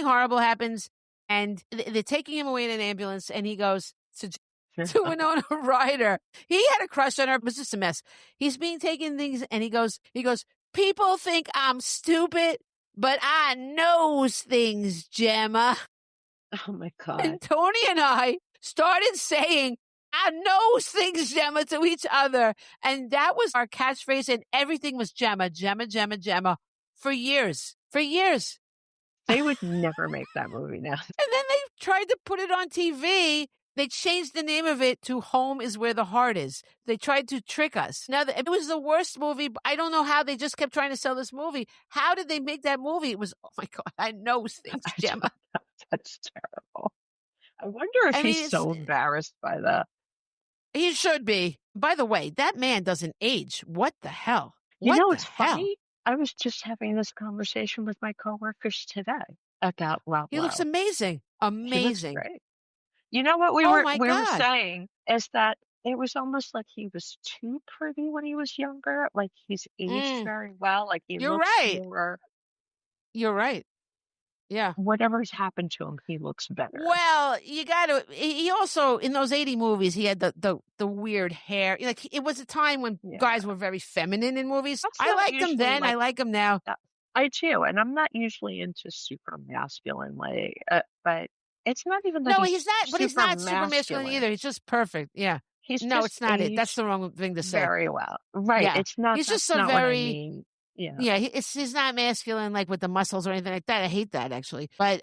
horrible happens, and they're taking him away in an ambulance, and he goes to Winona Ryder. He had a crush on her. It was just a mess. He's being taken things, and he goes, people think I'm stupid, but I knows things, Gemma. Oh my god. And Tony and I started saying, I knows things, Gemma, to each other. And that was our catchphrase, and everything was Gemma, Gemma, Gemma, Gemma for years. For years. They would never make that movie now. And then they tried to put it on TV. They changed the name of it to Home is Where the Heart Is. They tried to trick us. Now, it was the worst movie. I don't know how they just kept trying to sell this movie. How did they make that movie? It was, oh my God, I know things, I Gemma. don't know. That's terrible. I wonder if I he's mean, so embarrassed by that. he should be. By the way, that man doesn't age. What the hell? You What know, the it's hell? funny. I was just having this conversation with my coworkers today about Rob He looks Lowe. amazing. He looks Amazing. great. You know what we Oh were my we were God. saying is that it was almost like he was too pretty when he was younger. Like he's aged Mm, very well. Like he you're looks right. more You're right. Yeah. whatever's happened to him, he looks better. Well, you got to. He also in those 80 movies, he had the weird hair. Like it was a time when Yeah. guys were very feminine in movies. That's I not liked him usually then. I like like him now. that. I do, and I'm not usually into super masculine like but it's not even that No, he's he's not. But he's super not super masculine masculine. either. He's just perfect. Yeah. He's No, just it's not it. That's aged the wrong thing to say. very well. Right. Yeah. It's not He's just that's a not what I very mean. Yeah. Yeah, he's not masculine like with the muscles or anything like that. I hate that actually. But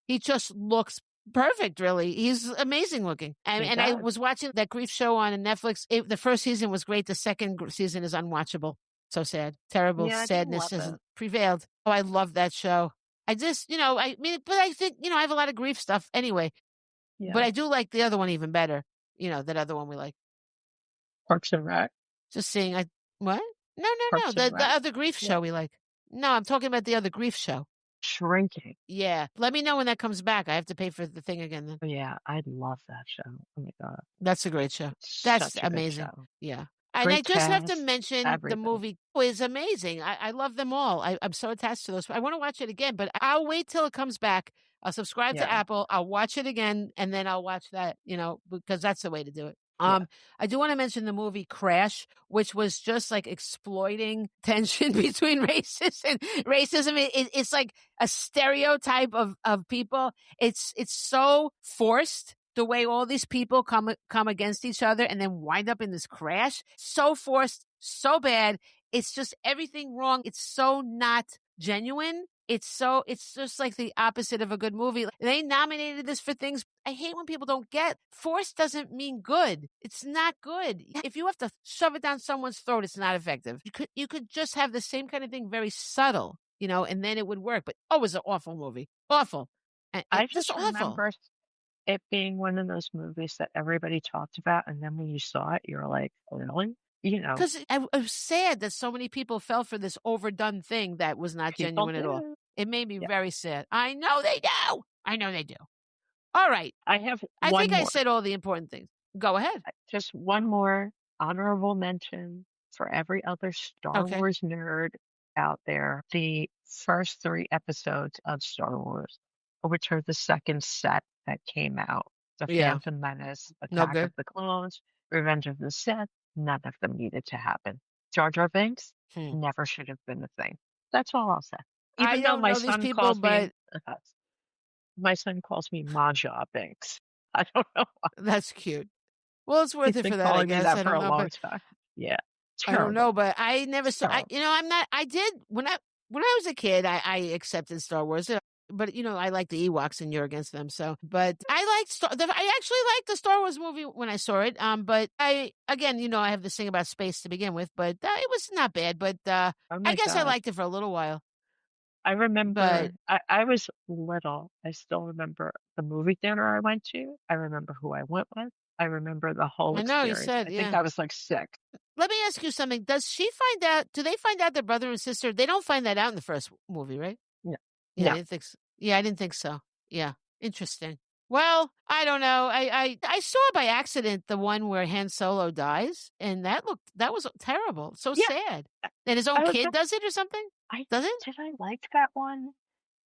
he just looks perfect, really. He's amazing looking. And He and I does. was watching that grief show on Netflix. The first season was great. The second season is unwatchable. So sad. Terrible Yeah, I didn't sadness love has it. prevailed. Oh, I love that show. I just, I mean, but I think, I have a lot of grief stuff anyway. But Yeah. I do like the other one even better. That other one we like. Parks and Rec. Just seeing, what? No, no, no. Parks and The Rec. other grief Yeah. show we like. No, I'm talking about the other grief show. Shrinking. Yeah. Let me know when that comes back. I have to pay for the thing again then. Yeah, I love that show. Oh my god. That's a great show. It's That's such a good amazing. show. Yeah. And I Great just have to cast, mention the everything. movie is amazing. I love them all. I'm so attached to those. I want to watch it again, but I'll wait till it comes back. I'll subscribe to Yeah. Apple. I'll watch it again, and then I'll watch that, because that's the way to do it. Yeah. I do want to mention the movie Crash, which was just like exploiting tension between races and racism. It's like a stereotype of people. It's so forced the way all these people come against each other and then wind up in this crash. So forced, so bad. It's just everything wrong. It's so not genuine. It's just like the opposite of a good movie. They nominated this for things. I hate when people don't get. Force doesn't mean good. It's not good. If you have to shove it down someone's throat, it's not effective. You could just have the same kind of thing, very subtle, and then it would work. But it was an awful movie. Awful. And I just just awful. remember it being one of those movies that everybody talked about, and then when you saw it, you're like, really? Because I was sad that so many people fell for this overdone thing that was not People genuine at all. do. It made me Yeah. very sad. I know they do. I know they do. All right. I have I one think I more. said all the important things. Go ahead. Just one more honorable mention for every other Star Okay. Wars nerd out there. The first 3 episodes of Star Wars, which are the second set that came out, The Yeah. Phantom Menace, No Attack of good. the Clones, Revenge of the Sith, none of them needed to happen. Jar Jar Binks Hmm. never should have been a thing. That's all I'll say. I Even though don't know these people, but my son calls me Maja Binks. I don't know. that's cute. Well, it's worth He's it been for that, I calling me guess. that I for don't a know, long but time. Yeah. I don't Terrible. know, but I never It's saw. terrible. I'm not. I did when I was a kid. I accepted Star Wars, but I like the Ewoks, and you're against them. So, but I liked I actually liked the Star Wars movie when I saw it. But I again, I have this thing about space to begin with, but it was not bad. But Oh I my guess I God. liked it for a little while. I But remember I was little. I still remember the movie theater I went to. I remember who I went with. I remember the whole I know you experience. said, I think yeah. I was like 6. Let me ask you something. Does she find out? Do they find out they're brother and sister? They don't find that out in the first movie, right? No. Yeah, I No. didn't think so. Yeah, I didn't think so. Yeah, interesting. Well, I don't know. I saw by accident the one where Han Solo dies, and that was terrible. So Yeah. sad. And his own I was kid does it or something? I Does it? did I like that one?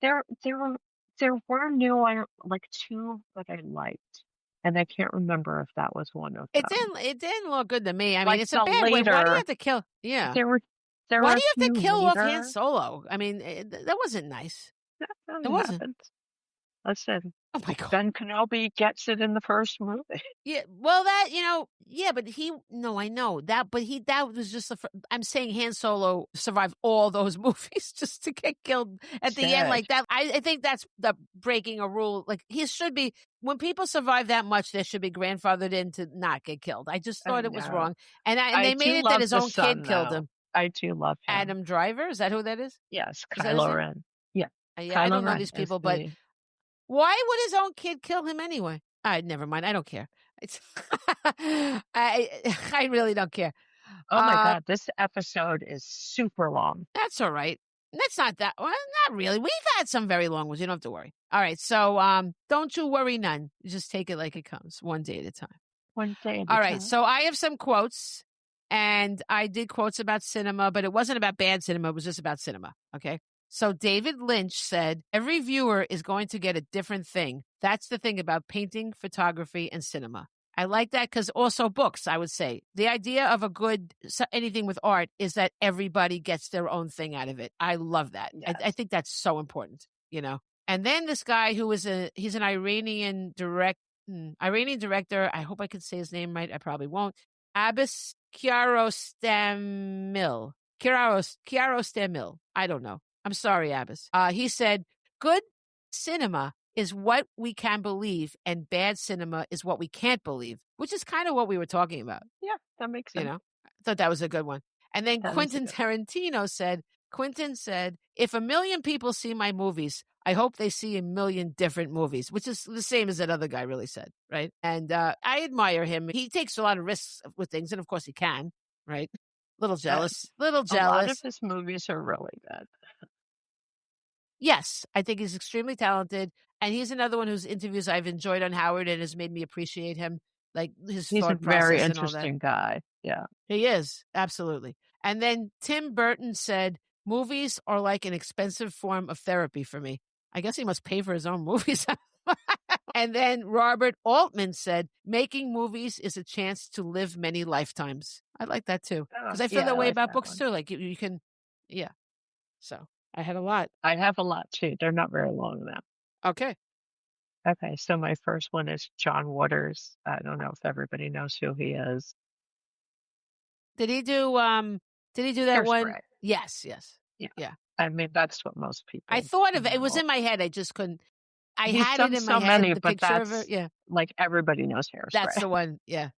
There were new like 2 that I liked, and I can't remember if that was one of them. It didn't look good to me. I mean, Like it's a the bad way. Why do you later have to kill? Yeah. there were there Why were do a you have to few kill off Han later Solo? I mean, that wasn't nice. It that wasn't. happened. Listen, Oh my god. Ben Kenobi gets it in the first movie. Yeah, well, yeah, but no, I know that, but that was just I'm saying Han Solo survived all those movies just to get killed at the end Sad. like that. I think that's the breaking a rule. Like he should be, when people survive that much, they should be grandfathered in to not get killed. I just I thought it was know. wrong, and I they made do it that love his the own kid son, killed though. him. I do love him. Adam Driver, is that who that is? Yes, Is that his Kylo name? Ren. Yeah, Yeah, I Kylo don't know Ren these is people, but the why would his own kid kill him anyway? Never mind. I don't care. It's I really don't care. Oh my God, this episode is super long. That's all right. That's not that. Well, not really. We've had some very long ones. You don't have to worry. All right. So, don't you worry none. You just take it like it comes, one day at a time. One day at a All right. time. So I have some quotes, and I did quotes about cinema, but it wasn't about bad cinema. It was just about cinema. Okay. So David Lynch said, every viewer is going to get a different thing. That's the thing about painting, photography, and cinema. I like that because also books, I would say. The idea of anything with art is that everybody gets their own thing out of it. I love that. Yes. I think that's so important, And then this guy he's an Iranian director. I hope I can say his name right. I probably won't. Abbas Kiarostami. Kiarostami. I don't know. I'm sorry, Abbas. He said, good cinema is what we can believe, and bad cinema is what we can't believe, which is kind of what we were talking about. Yeah, that makes sense. I thought that was a good one. And then That Quentin said, if 1 million people see my movies, I hope they see 1 million different movies, which is the same as that other guy really said, right? And I admire him. He takes a lot of risks with things, and of course he can, right? Little jealous. A lot of his movies are really good. Yes, I think he's extremely talented, and he's another one whose interviews I've enjoyed on Howard and has made me appreciate him, like his He's a thought very process and all that. interesting guy. Yeah. He is, absolutely. And then Tim Burton said, movies are like an expensive form of therapy for me. I guess he must pay for his own movies. And then Robert Altman said, making movies is a chance to live many lifetimes. I like that too, because I feel that way about books too. Like you can, yeah. So I had a lot. I have a lot too. They're not very long though. Okay. Okay, so my first one is John Waters. I don't know if everybody knows who he is. Did he do that one? Hairspray. Yes. Yeah. I mean, that's what most people I thought of it. It was know. in my head. I just couldn't. I He's had done it in so my head, many, the but picture of her. that's Yeah. like everybody knows Hairspray. That's the one. Yeah.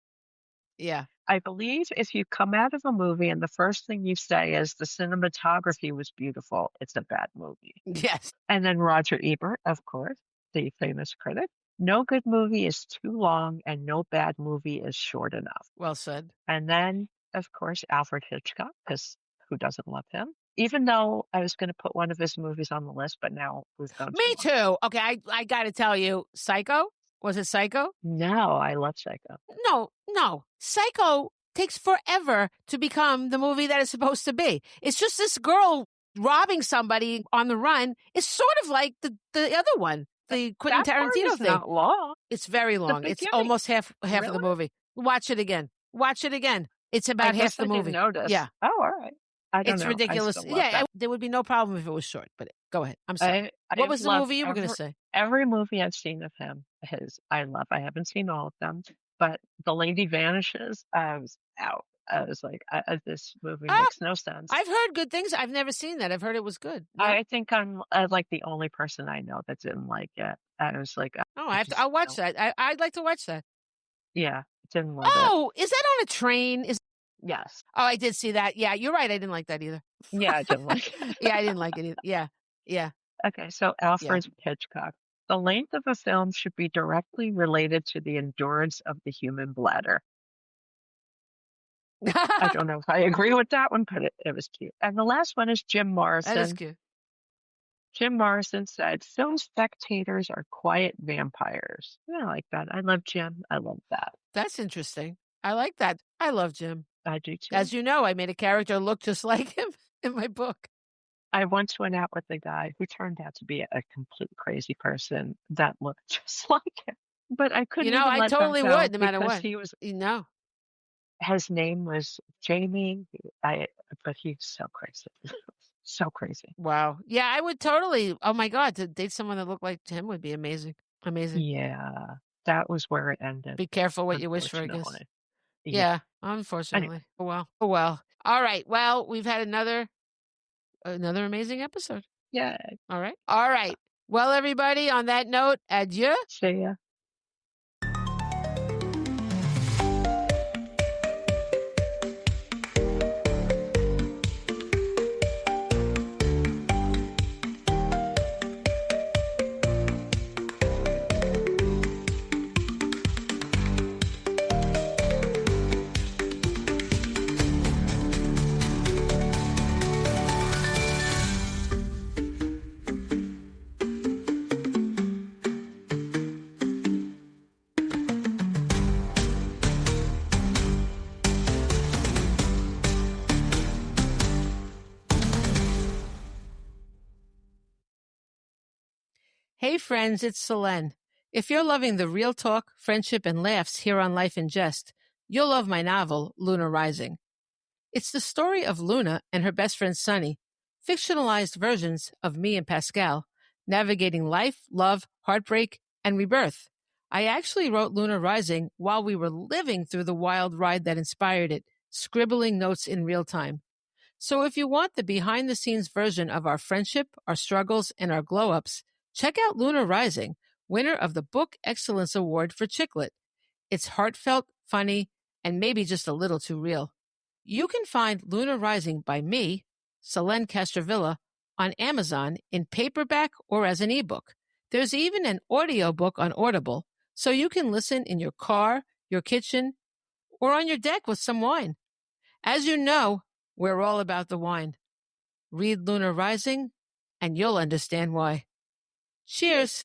Yeah. I believe if you come out of a movie and the first thing you say is the cinematography was beautiful, it's a bad movie. Yes. And then Roger Ebert, of course, the famous critic. No good movie is too long and no bad movie is short enough. Well said. And then, of course, Alfred Hitchcock, because who doesn't love him? Even though I was going to put one of his movies on the list, but now we've gone Me too. Okay, I got to tell you, Psycho. Was it Psycho? No, I love Psycho. No. Psycho takes forever to become the movie that it's supposed to be. It's just this girl robbing somebody on the run. It's sort of like the other one, the Quentin That part Tarantino is thing. not long. It's very long. It's beginning. almost half of the Really? movie. Watch it again. It's about I half guess the I movie. didn't notice. Yeah. Oh, all right. I don't It's know. ridiculous. I still love Yeah, that. there would be no problem if it was short, but go ahead. I'm sorry. I What was the love movie you were going to say? every movie I've seen of him. I love. I haven't seen all of them, but The Lady Vanishes. I was out. I was like, this movie makes no sense. I've heard good things. I've never seen that. I've heard it was good. No? I think I'm like the only person I know that didn't like it. I was like, I'll watch that. I'd like to watch that. Yeah, didn't love it. Oh, is that on a train? Yes. Oh, I did see that. Yeah, you're right. I didn't like that either. Yeah, I didn't like it. Yeah, I didn't like it either. Yeah. Okay, so Alfred Hitchcock. The length of a film should be directly related to the endurance of the human bladder. I don't know if I agree with that one, but it was cute. And the last one is Jim Morrison. That is cute. Jim Morrison said, film spectators are quiet vampires. I like that. I love Jim. I love that. That's interesting. I like that. I love Jim. I do too. As you know, I made a character look just like him in my book. I once went out with a guy who turned out to be a complete crazy person that looked just like him. But I couldn't even I let totally that go would, no matter because what. He was, his name was Jamie. But he's so crazy. So crazy. Wow. Yeah, I would totally. Oh my God, to date someone that looked like him would be amazing. Amazing. Yeah, that was where it ended. Be careful what you wish for, I guess. Yeah, unfortunately. Anyway. Oh well. All right. Well, we've had another amazing episode. Yeah. All right. Well, everybody, on that note, adieu. See ya. Hey friends, it's Selene. If you're loving the real talk, friendship, and laughs here on Life in Jest, you'll love my novel, Luna Rising. It's the story of Luna and her best friend Sunny, fictionalized versions of me and Pascale, navigating life, love, heartbreak, and rebirth. I actually wrote Luna Rising while we were living through the wild ride that inspired it, scribbling notes in real time. So if you want the behind-the-scenes version of our friendship, our struggles, and our glow-ups, check out Luna Rising, winner of the Book Excellence Award for Chicklet. It's heartfelt, funny, and maybe just a little too real. You can find Luna Rising by me, Selene Castrovilla, on Amazon in paperback or as an ebook. There's even an audiobook on Audible, so you can listen in your car, your kitchen, or on your deck with some wine. As you know, we're all about the wine. Read Luna Rising, and you'll understand why. Cheers.